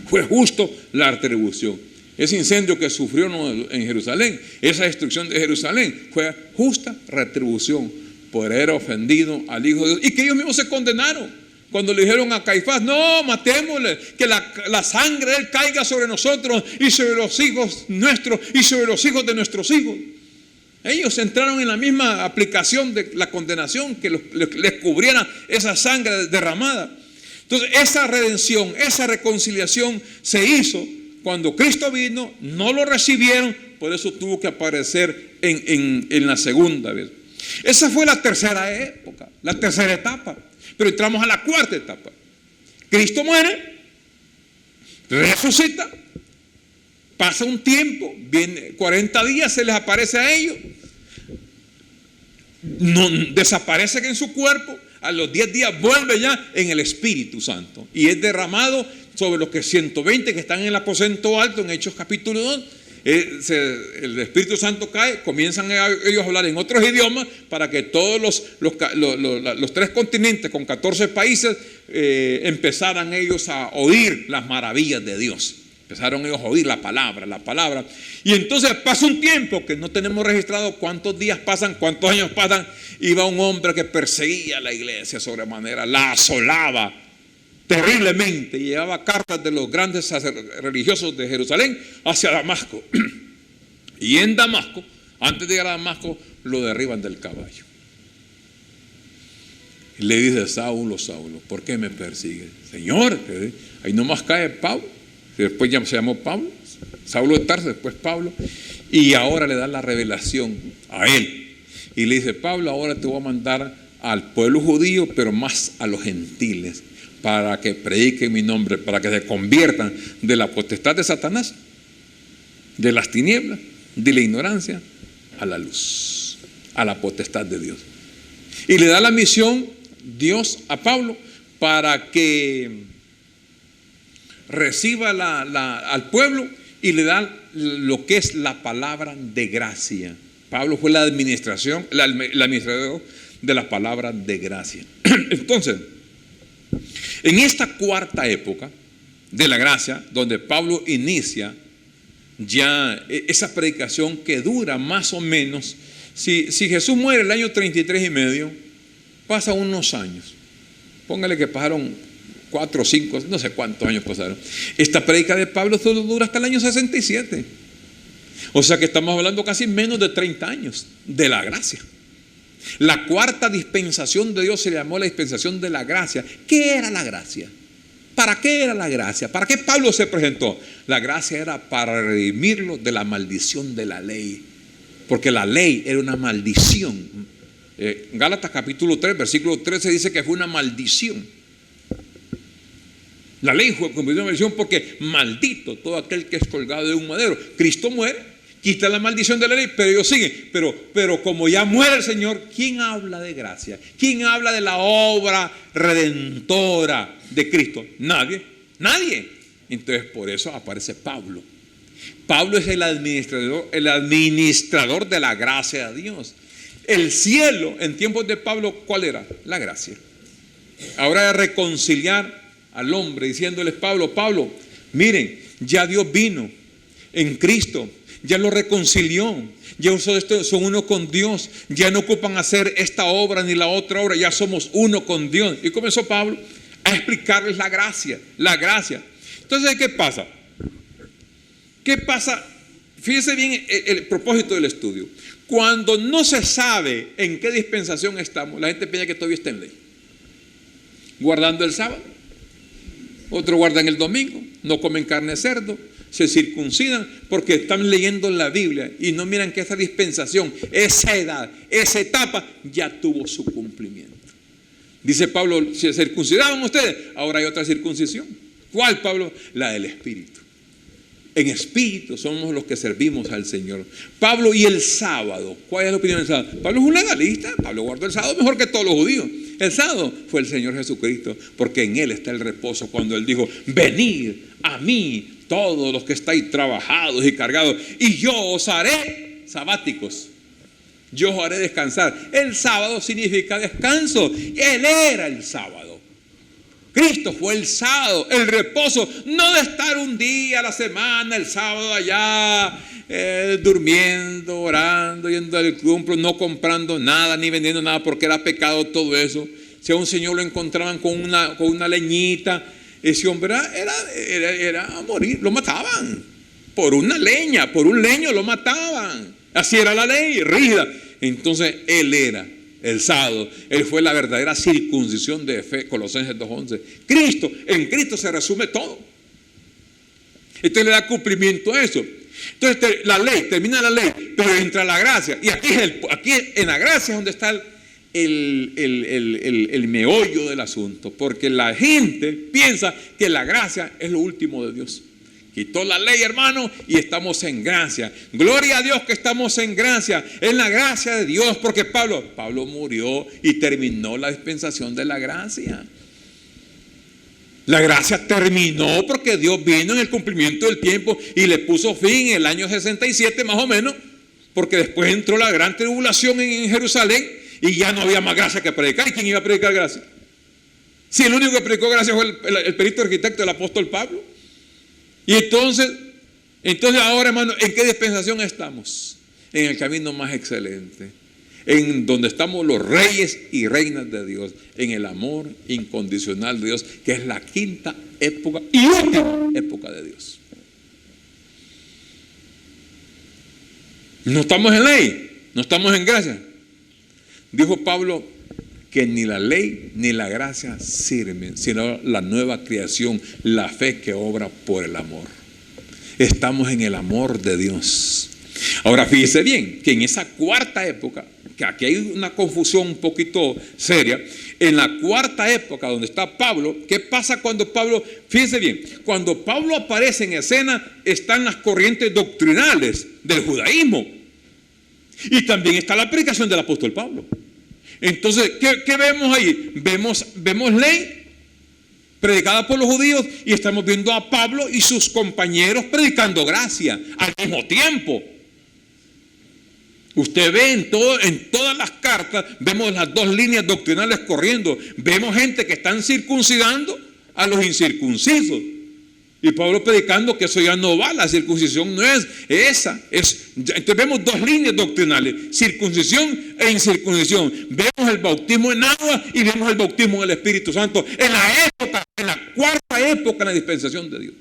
Fue justo la retribución. Ese incendio que sufrió en Jerusalén, esa destrucción de Jerusalén, fue justa retribución por haber ofendido al Hijo de Dios. Y que ellos mismos se condenaron cuando le dijeron a Caifás, no, matémosle, que la sangre de él caiga sobre nosotros y sobre los hijos nuestros y sobre los hijos de nuestros hijos. Ellos entraron en la misma aplicación de la condenación, que les cubriera esa sangre derramada. Entonces, esa redención, esa reconciliación se hizo cuando Cristo vino, no lo recibieron, por eso tuvo que aparecer en la segunda vez. Esa fue la tercera época, la tercera etapa. Pero entramos a la cuarta etapa. Cristo muere, resucita, pasa un tiempo, viene 40 días, se les aparece a ellos, no, desaparecen en su cuerpo, a los 10 días vuelve ya en el Espíritu Santo y es derramado sobre los que 120 que están en el aposento alto en Hechos capítulo 2. El Espíritu Santo cae, comienzan ellos a hablar en otros idiomas para que todos los 3 continentes con 14 países empezaran ellos a oír las maravillas de Dios. Empezaron ellos a oír la palabra. Y entonces pasa un tiempo que no tenemos registrado cuántos días pasan, cuántos años pasan. Iba un hombre que perseguía a la iglesia sobremanera, la asolaba terriblemente y llevaba cartas de los grandes religiosos de Jerusalén hacia Damasco. Y en Damasco, antes de llegar a Damasco, lo derriban del caballo. Y le dice, Saulo, ¿por qué me persigues? Señor, ahí nomás cae Pablo. Después ya se llamó Pablo, Saulo de Tarso, después Pablo, y ahora le da la revelación a él. Y le dice, Pablo, ahora te voy a mandar al pueblo judío, pero más a los gentiles, para que prediquen mi nombre, para que se conviertan de la potestad de Satanás, de las tinieblas, de la ignorancia, a la luz, a la potestad de Dios. Y le da la misión Dios a Pablo para que reciba al pueblo y le da lo que es la palabra de gracia. Pablo fue el administrador de la palabra de gracia. Entonces, en esta cuarta época de la gracia, donde Pablo inicia ya esa predicación que dura más o menos, si Jesús muere el año 33 y medio, pasa unos años. Póngale que pasaron 4 o 5, no sé cuántos años pasaron. Esta predica de Pablo solo dura hasta el año 67. O sea que estamos hablando casi menos de 30 años de la gracia. La cuarta dispensación de Dios se llamó la dispensación de la gracia. ¿Qué era la gracia? ¿Para qué era la gracia? ¿Para qué Pablo se presentó? La gracia era para redimirlo de la maldición de la ley. Porque la ley era una maldición. Gálatas capítulo 3, versículo 13 dice que fue una maldición. La ley fue convertida en maldición porque maldito todo aquel que es colgado de un madero. Cristo muere, quita la maldición de la ley, pero ellos siguen. Pero como ya muere el Señor, ¿quién habla de gracia? ¿Quién habla de la obra redentora de Cristo? Nadie. Entonces por eso aparece Pablo. Pablo es el administrador de la gracia de Dios. El cielo en tiempos de Pablo, ¿cuál era? La gracia. Ahora de reconciliar al hombre, diciéndoles: Pablo, miren, ya Dios vino en Cristo, ya lo reconcilió, ya ustedes son uno con Dios, ya no ocupan hacer esta obra ni la otra obra, ya somos uno con Dios. Y comenzó Pablo a explicarles la gracia. Entonces, ¿qué pasa? Fíjense bien el propósito del estudio. Cuando no se sabe en qué dispensación estamos, la gente piensa que todavía está en ley, guardando el sábado. Otros guardan el domingo, no comen carne de cerdo, se circuncidan porque están leyendo la Biblia y no miran que esa dispensación, esa edad, esa etapa ya tuvo su cumplimiento. Dice Pablo: si se circuncidaban ustedes, ahora hay otra circuncisión. ¿Cuál, Pablo? La del Espíritu. En espíritu somos los que servimos al Señor. Pablo, y el sábado, ¿cuál es la opinión del sábado? Pablo es un legalista. Pablo guardó el sábado mejor que todos los judíos. El sábado fue el Señor Jesucristo, porque en Él está el reposo. Cuando Él dijo: venid a mí todos los que estáis trabajados y cargados, y yo os haré sabáticos, yo os haré descansar. El sábado significa descanso. Él era el sábado. Cristo fue el sábado, el reposo, no de estar un día a la semana, el sábado allá, durmiendo, orando, yendo al club, no comprando nada, ni vendiendo nada, porque era pecado todo eso. Si a un señor lo encontraban con una leñita, ese hombre era a morir, lo mataban. Por una leña, por un leño lo mataban. Así era la ley, rígida. Entonces Él era el sábado. Él fue la verdadera circuncisión de fe. Colosenses 2:11. En Cristo se resume todo. Entonces le da cumplimiento a eso. Entonces la ley, termina la ley, pero entra la gracia. Y aquí en la gracia es donde está el meollo del asunto. Porque la gente piensa que la gracia es lo último de Dios. Quitó la ley, hermano, y estamos en gracia. Gloria a Dios que estamos en gracia, en la gracia de Dios, porque Pablo murió y terminó la dispensación de la gracia. La gracia terminó porque Dios vino en el cumplimiento del tiempo y le puso fin en el año 67 más o menos, porque después entró la gran tribulación en Jerusalén y ya no había más gracia que predicar. ¿Y quién iba a predicar gracia? Si el único que predicó gracia fue el perito arquitecto, el apóstol Pablo. Y entonces ahora, hermano, ¿en qué dispensación estamos? En el camino más excelente, en donde estamos los reyes y reinas de Dios, en el amor incondicional de Dios, que es la quinta época y última época de Dios. No estamos en ley, no estamos en gracia. Dijo Pablo que ni la ley ni la gracia sirven, sino la nueva creación, la fe que obra por el amor. Estamos en el amor de Dios. Ahora fíjese bien que en esa cuarta época, que aquí hay una confusión un poquito seria, en la cuarta época donde está Pablo, ¿qué pasa cuando Pablo? Fíjese bien, cuando Pablo aparece en escena están las corrientes doctrinales del judaísmo y también está la predicación del apóstol Pablo. Entonces, ¿qué vemos ahí? Vemos ley predicada por los judíos y estamos viendo a Pablo y sus compañeros predicando gracia al mismo tiempo. Usted ve en todas las cartas, vemos las dos líneas doctrinales corriendo. Vemos gente que están circuncidando a los incircuncisos. Y Pablo predicando que eso ya no va, la circuncisión no es esa. Entonces vemos dos líneas doctrinales, circuncisión e incircuncisión. Vemos el bautismo en agua y vemos el bautismo en el Espíritu Santo en la cuarta época en la dispensación de Dios.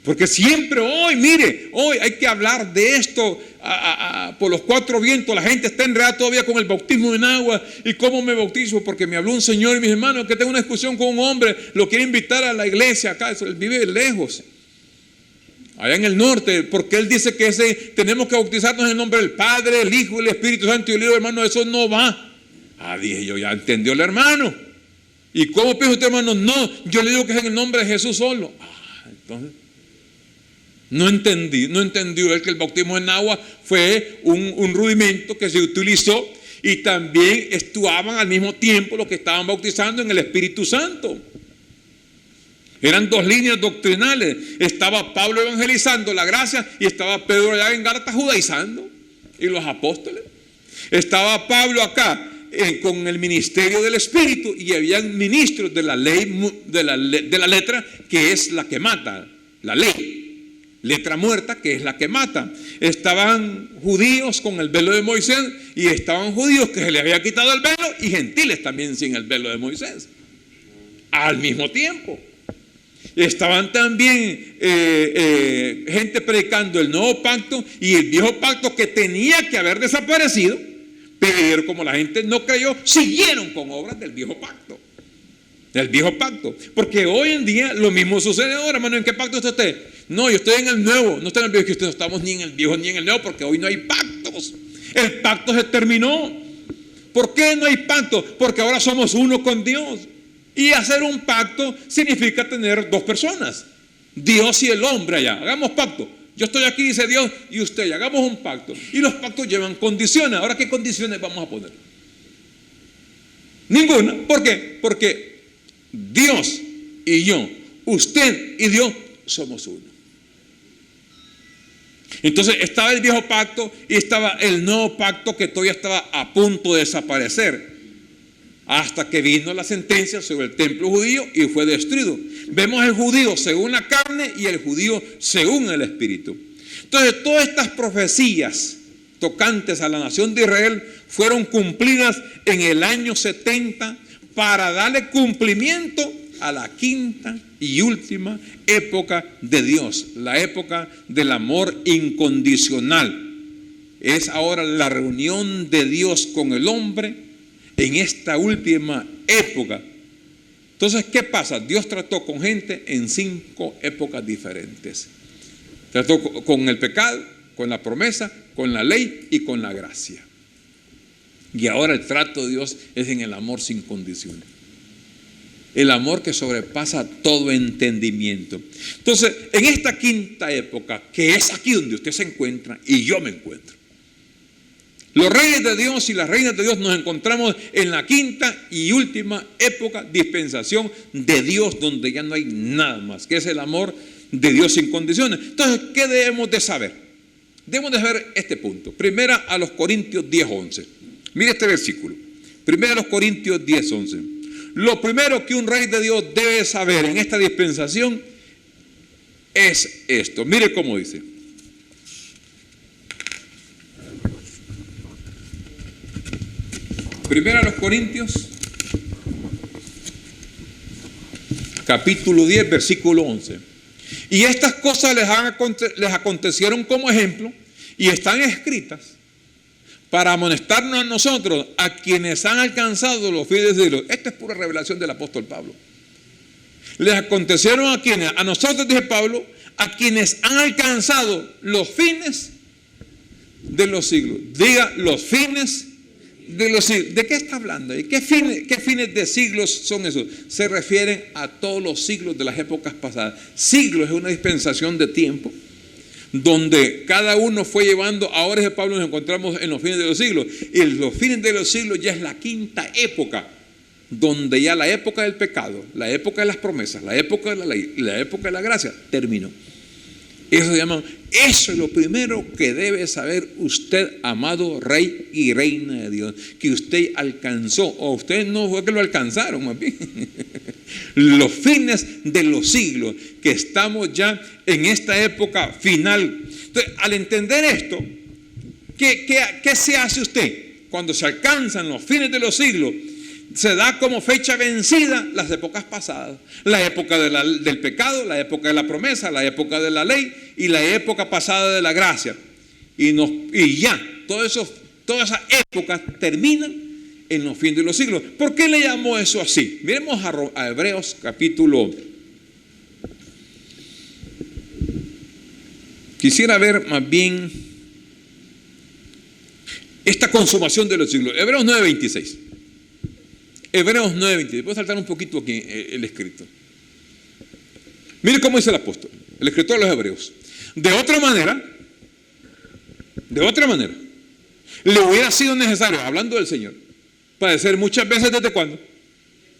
Porque siempre hoy hay que hablar de esto por los cuatro vientos. La gente está enredada todavía con el bautismo en agua. ¿Y cómo me bautizo? Porque me habló un señor y mis hermanos que tengo una discusión con un hombre, lo quiere invitar a la iglesia acá, él vive lejos, allá en el norte, porque él dice que tenemos que bautizarnos en el nombre del Padre, el Hijo y el Espíritu Santo. Y yo le digo: hermano, eso no va. Dije yo, ya entendió el hermano. ¿Y cómo piensa usted, hermano? No, yo le digo que es en el nombre de Jesús solo. Entonces no entendió él que el bautismo en agua fue un rudimento que se utilizó, y también actuaban al mismo tiempo los que estaban bautizando en el Espíritu Santo. Eran dos líneas doctrinales. Estaba Pablo evangelizando la gracia y estaba Pedro allá en Gálatas judaizando, y los apóstoles. Estaba Pablo acá con el ministerio del Espíritu, y habían ministros de la ley, de la letra, que es la que mata, la ley. Letra muerta, que es la que mata. Estaban judíos con el velo de Moisés, y estaban judíos que se les había quitado el velo, y gentiles también sin el velo de Moisés. Al mismo tiempo. Estaban también gente predicando el nuevo pacto y el viejo pacto, que tenía que haber desaparecido, pero como la gente no creyó, siguieron con obras del viejo pacto. Del viejo pacto. Porque hoy en día lo mismo sucede ahora, hermano. ¿En qué pacto está usted? No, yo estoy en el nuevo, no estoy en el viejo. Que usted no estamos ni en el viejo ni en el nuevo, porque hoy no hay pactos. El pacto se terminó. ¿Por qué no hay pacto? Porque ahora somos uno con Dios. Y hacer un pacto significa tener dos personas, Dios y el hombre allá. Hagamos pacto. Yo estoy aquí, dice Dios, y usted, hagamos un pacto. Y los pactos llevan condiciones. Ahora, ¿qué condiciones vamos a poner? Ninguna. ¿Por qué? Porque Dios y yo, usted y Dios, somos uno. Entonces estaba el viejo pacto y estaba el nuevo pacto, que todavía estaba a punto de desaparecer, hasta que vino la sentencia sobre el templo judío y fue destruido. Vemos el judío según la carne y el judío según el espíritu. Entonces todas estas profecías tocantes a la nación de Israel fueron cumplidas en el año 70 para darle cumplimiento a la quinta y última época de Dios, la época del amor incondicional. Es ahora la reunión de Dios con el hombre en esta última época. Entonces, ¿qué pasa? Dios trató con gente en 5 épocas diferentes. Trató con el pecado, con la promesa, con la ley y con la gracia. Y ahora el trato de Dios es en el amor sin condiciones. El amor que sobrepasa todo entendimiento. Entonces, en esta quinta época, que es aquí donde usted se encuentra y yo me encuentro, los reyes de Dios y las reinas de Dios nos encontramos en la quinta y última época, dispensación de Dios, donde ya no hay nada más, que es el amor de Dios sin condiciones. Entonces, ¿qué debemos de saber? Debemos de saber este punto. Primera a los Corintios 10:11. Mire este versículo. Primera a los Corintios 10:11. Lo primero que un rey de Dios debe saber en esta dispensación es esto. Mire cómo dice. Primera a los Corintios, capítulo 10, versículo 11. Y estas cosas les acontecieron como ejemplo y están escritas para amonestarnos a nosotros, a quienes han alcanzado los fines de Dios. Esta es pura revelación del apóstol Pablo. Les acontecieron a quienes, a nosotros, dice Pablo, a quienes han alcanzado los fines de los siglos. Diga, los fines de los siglos. ¿De qué está hablando? ¿Y qué fines de siglos son esos? Se refieren a todos los siglos de las épocas pasadas. Siglos es una dispensación de tiempo donde cada uno fue llevando. Ahora de Pablo nos encontramos en los fines de los siglos, y los fines de los siglos ya es la quinta época, donde ya la época del pecado, la época de las promesas, la época de la ley, la época de la gracia terminó. Eso se llama, eso es lo primero que debe saber usted, amado rey y reina de Dios, que usted alcanzó, o usted no fue que lo alcanzaron, más bien, los fines de los siglos, que estamos ya en esta época final. Entonces, al entender esto, ¿qué se hace usted? Cuando se alcanzan los fines de los siglos, se da como fecha vencida las épocas pasadas. La época del pecado, la época de la promesa, la época de la ley y la época pasada de la gracia. Y ya, todas esas épocas terminan en los fines de los siglos. ¿Por qué le llamó eso así? Miremos a Hebreos capítulo. Quisiera ver más bien esta consumación de los siglos. Hebreos 9:26. Hebreos 9:26. Puedo saltar un poquito aquí el escrito. Mire cómo dice el apóstol, el escritor de los Hebreos. De otra manera, le hubiera sido necesario, hablando del Señor, padecer muchas veces. ¿Desde cuándo?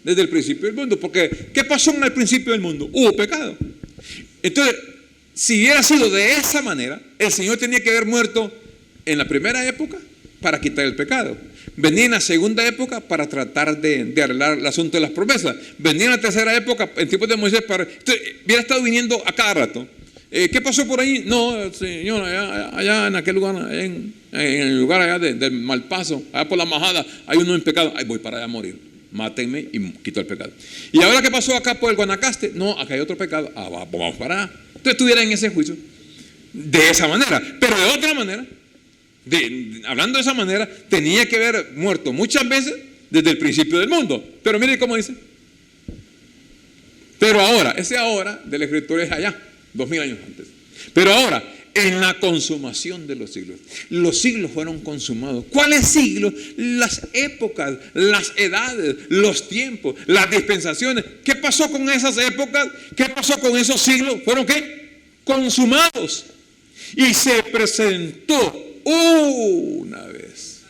Desde el principio del mundo. Porque ¿qué pasó en el principio del mundo? Hubo pecado. Entonces, si hubiera sido de esa manera, el Señor tenía que haber muerto en la primera época, para quitar el pecado. Venía en la segunda época para tratar de arreglar el asunto de las promesas. Venía en la tercera época, en tiempos de Moisés, entonces, hubiera estado viniendo a cada rato. ¿Qué pasó por ahí? No, Señor, allá en aquel lugar, en el lugar allá del Malpaso, allá por la Majada, hay uno en pecado. Ay, voy para allá a morir. Mátenme y quito el pecado. ¿Y ahora qué pasó acá por el Guanacaste? No, acá hay otro pecado. Vamos para allá. Entonces estuviera en ese juicio. De esa manera. Pero de otra manera, hablando de esa manera, tenía que haber muerto muchas veces desde el principio del mundo. Pero mire cómo dice. Pero ahora, ese ahora del escritor es allá, 2000 años antes. Pero ahora, en la consumación de los siglos fueron consumados. ¿Cuáles siglos? Las épocas, las edades, los tiempos, las dispensaciones. ¿Qué pasó con esas épocas? ¿Qué pasó con esos siglos? ¿Fueron qué? Consumados. Y se presentó una vez.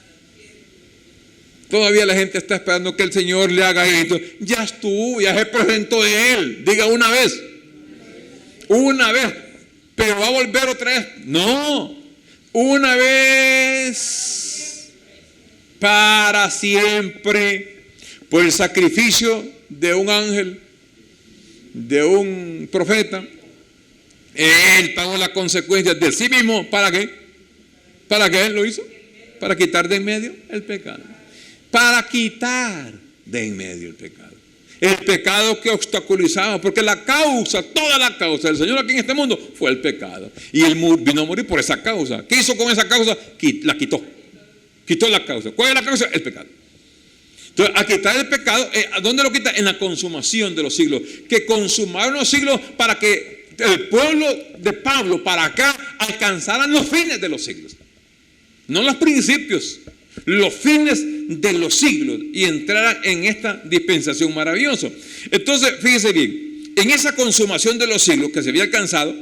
Todavía la gente está esperando que el Señor le haga esto. Ya estuvo, ya se presentó de Él. Diga una vez. Una vez. Pero va a volver otra vez. No. Una vez. Para siempre. Por el sacrificio de un ángel. De un profeta. Él pagó las consecuencias de sí mismo. ¿Para qué? ¿Para qué Él lo hizo? Para quitar de en medio el pecado. Para quitar de en medio el pecado. El pecado que obstaculizaba, porque la causa, toda la causa del Señor aquí en este mundo fue el pecado. Y Él vino a morir por esa causa. ¿Qué hizo con esa causa? La quitó. Quitó la causa. ¿Cuál es la causa? El pecado. Entonces, a quitar el pecado, ¿a dónde lo quita? En la consumación de los siglos. Que consumaron los siglos para que el pueblo de Pablo, para acá, alcanzaran los fines de los siglos. No los principios. Los fines de los siglos y entraran en esta dispensación maravillosa. Entonces, fíjense bien, en esa consumación de los siglos que se había alcanzado,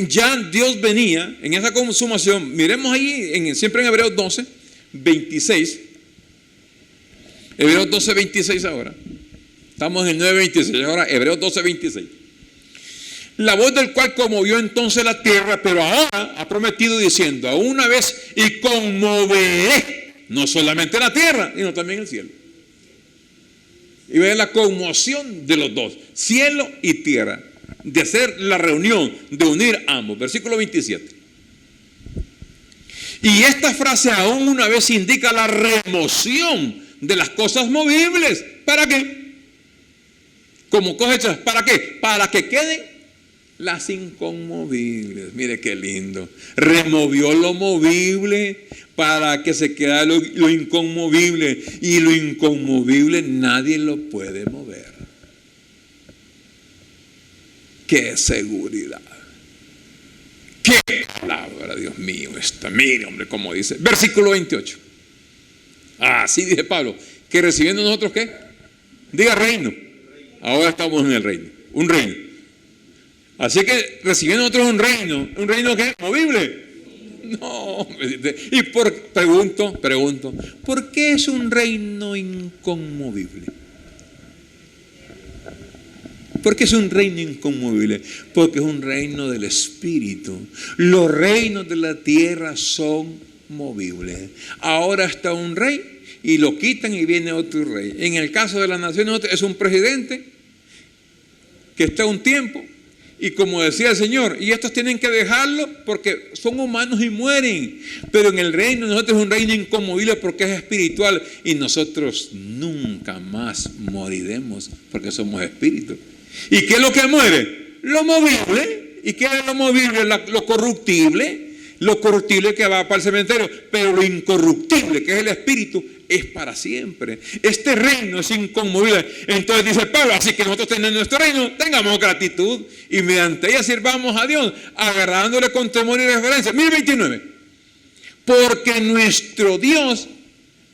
ya Dios venía en esa consumación. Miremos ahí, siempre en Hebreos 12, 26. Hebreos 12, 26 ahora. Estamos en el 9, 26, ahora Hebreos 12, 26. La voz del cual conmovió entonces la tierra, pero ahora ha prometido diciendo, a una vez y conmoveré, no solamente la tierra, sino también el cielo. Y ve la conmoción de los dos, cielo y tierra, de hacer la reunión, de unir ambos. Versículo 27. Y esta frase aún una vez indica la remoción de las cosas movibles. ¿Para qué? Como cosechas, ¿para qué? Para que queden las inconmovibles. Mire qué lindo. Removió lo movible para que se quedara lo inconmovible. Y lo inconmovible nadie lo puede mover. ¡Qué seguridad! ¡Qué palabra, Dios mío! Esta, mire, hombre, como dice. Versículo 28. Así dice Pablo. Que recibiendo nosotros, ¿qué? Diga reino. Ahora estamos en el reino. Un reino. Así que recibiendo nosotros un reino ¿qué? ¿Movible? No. Y pregunto, ¿por qué es un reino inconmovible? ¿Por qué es un reino inconmovible? Porque es un reino del Espíritu. Los reinos de la tierra son movibles. Ahora está un rey y lo quitan y viene otro rey. En el caso de las naciones es un presidente que está un tiempo. Y como decía el Señor, y estos tienen que dejarlo porque son humanos y mueren. Pero en el reino, nosotros es un reino inconmovible porque es espiritual. Y nosotros nunca más moriremos porque somos espíritus. ¿Y qué es lo que muere? Lo movible. ¿Y qué es lo movible? Lo corruptible. Lo corruptible que va para el cementerio. Pero lo incorruptible, que es el espíritu, es para siempre. Este reino es inconmovible. Entonces dice Pablo, así que nosotros tenemos nuestro reino, tengamos gratitud y mediante ella sirvamos a Dios, agarrándole con temor y reverencia. Mire 29. Porque nuestro Dios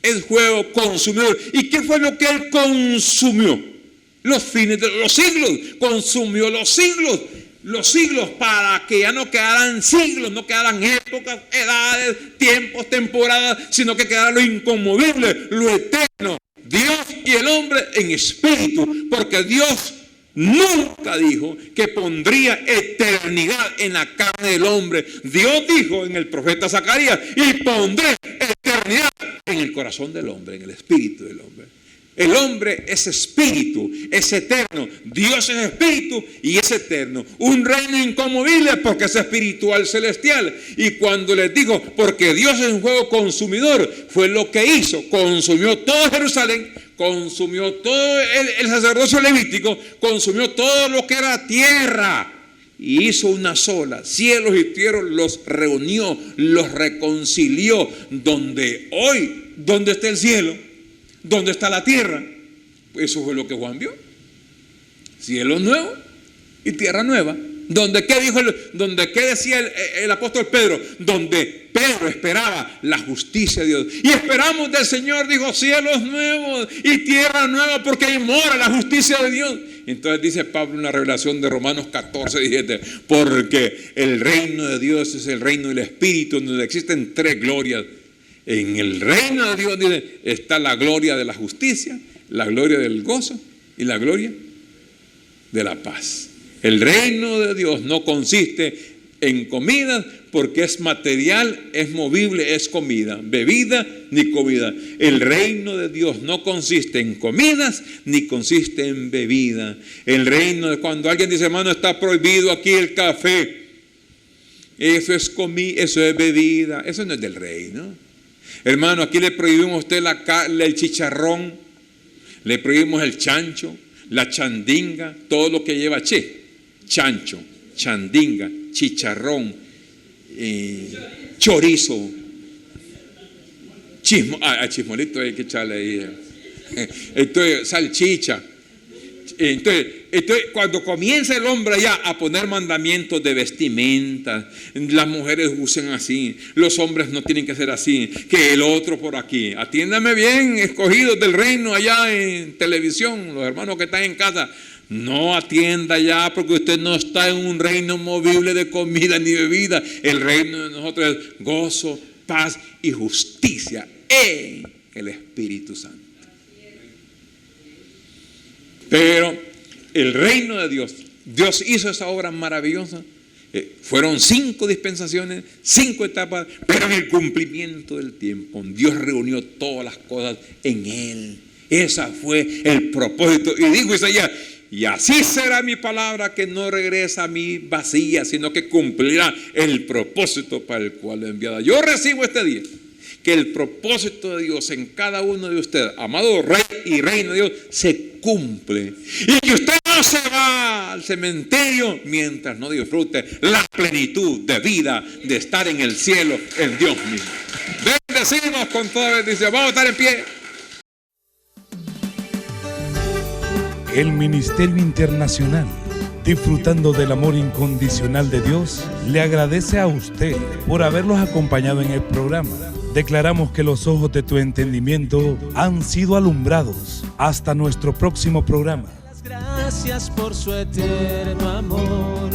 es fuego consumidor. ¿Y qué fue lo que Él consumió? Los fines de los siglos. Consumió los siglos para que ya no quedaran siglos, no quedaran épocas, edades, tiempos, temporadas, sino que quedara lo inconmovible, lo eterno. Dios y el hombre en espíritu, porque Dios Nunca dijo que pondría eternidad en la carne del hombre. Dios dijo en el profeta Zacarías: y pondré eternidad en el corazón del hombre, en el espíritu del hombre. El hombre es espíritu, es eterno. Dios es espíritu y es eterno. Un reino inconmovible porque es espiritual celestial. Y cuando les digo, porque Dios es un fuego consumidor, fue lo que hizo. Consumió todo Jerusalén, consumió todo el sacerdocio levítico, consumió todo lo que era tierra. Y hizo una sola, cielos y tierra, los reunió, los reconcilió. Donde hoy, ¿dónde está el cielo? ¿Dónde está la tierra? Eso fue lo que Juan vio. Cielos nuevos y tierra nueva. ¿Donde qué dijo? ¿Donde qué decía el apóstol Pedro? Donde Pedro esperaba la justicia de Dios. Y esperamos del Señor, dijo, cielos nuevos y tierra nueva, porque ahí mora la justicia de Dios. Entonces dice Pablo en la revelación de Romanos 14, 17, porque el reino de Dios es el reino del Espíritu, donde existen tres glorias. En el reino de Dios, dice, está la gloria de la justicia, la gloria del gozo y la gloria de la paz. El reino de Dios no consiste en comida, porque es material, es movible, es comida, bebida ni comida. El reino de Dios no consiste en comidas ni consiste en bebida. El reino de cuando alguien dice, hermano, está prohibido aquí el café, eso es comida, eso es bebida, eso no es del reino. Hermano, aquí le prohibimos a usted el chicharrón, le prohibimos el chancho, la chandinga, todo lo que lleva chancho, chandinga, chicharrón, chorizo, chismolito hay que echarle ahí, entonces salchicha. Entonces, cuando comienza el hombre ya a poner mandamientos de vestimenta, las mujeres usen así, los hombres no tienen que ser así, que el otro por aquí. Atiéndame bien, escogidos del reino allá en televisión, los hermanos que están en casa. No atienda ya, porque usted no está en un reino movible de comida ni bebida. El reino de nosotros es gozo, paz y justicia en el Espíritu Santo. Pero el reino de Dios, Dios hizo esa obra maravillosa. Fueron 5 dispensaciones, 5 etapas, pero en el cumplimiento del tiempo, Dios reunió todas las cosas en Él. Ese fue el propósito. Y dijo Isaías, y así será mi palabra, que no regresa a mí vacía, sino que cumplirá el propósito para el cual lo he enviado. Yo recibo este día que el propósito de Dios en cada uno de ustedes, amado Rey y Reina de Dios, se cumple. Y que usted no se va al cementerio mientras no disfrute la plenitud de vida de estar en el cielo en Dios mismo. Bendecimos con toda bendición. Vamos a estar en pie. El Ministerio Internacional, disfrutando del amor incondicional de Dios, le agradece a usted por haberlos acompañado en el programa. Declaramos que los ojos de tu entendimiento han sido alumbrados. Hasta nuestro próximo programa. Gracias por su eterno amor.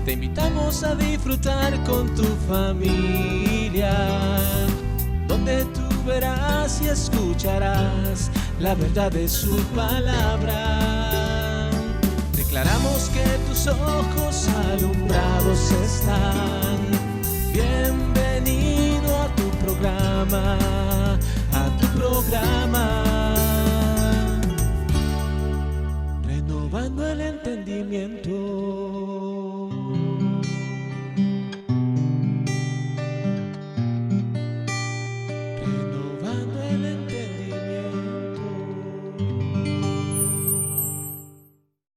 Te invitamos a disfrutar con tu familia, donde tú verás y escucharás la verdad de su palabra. Declaramos que tus ojos alumbrados están. Bienvenido a tu programa,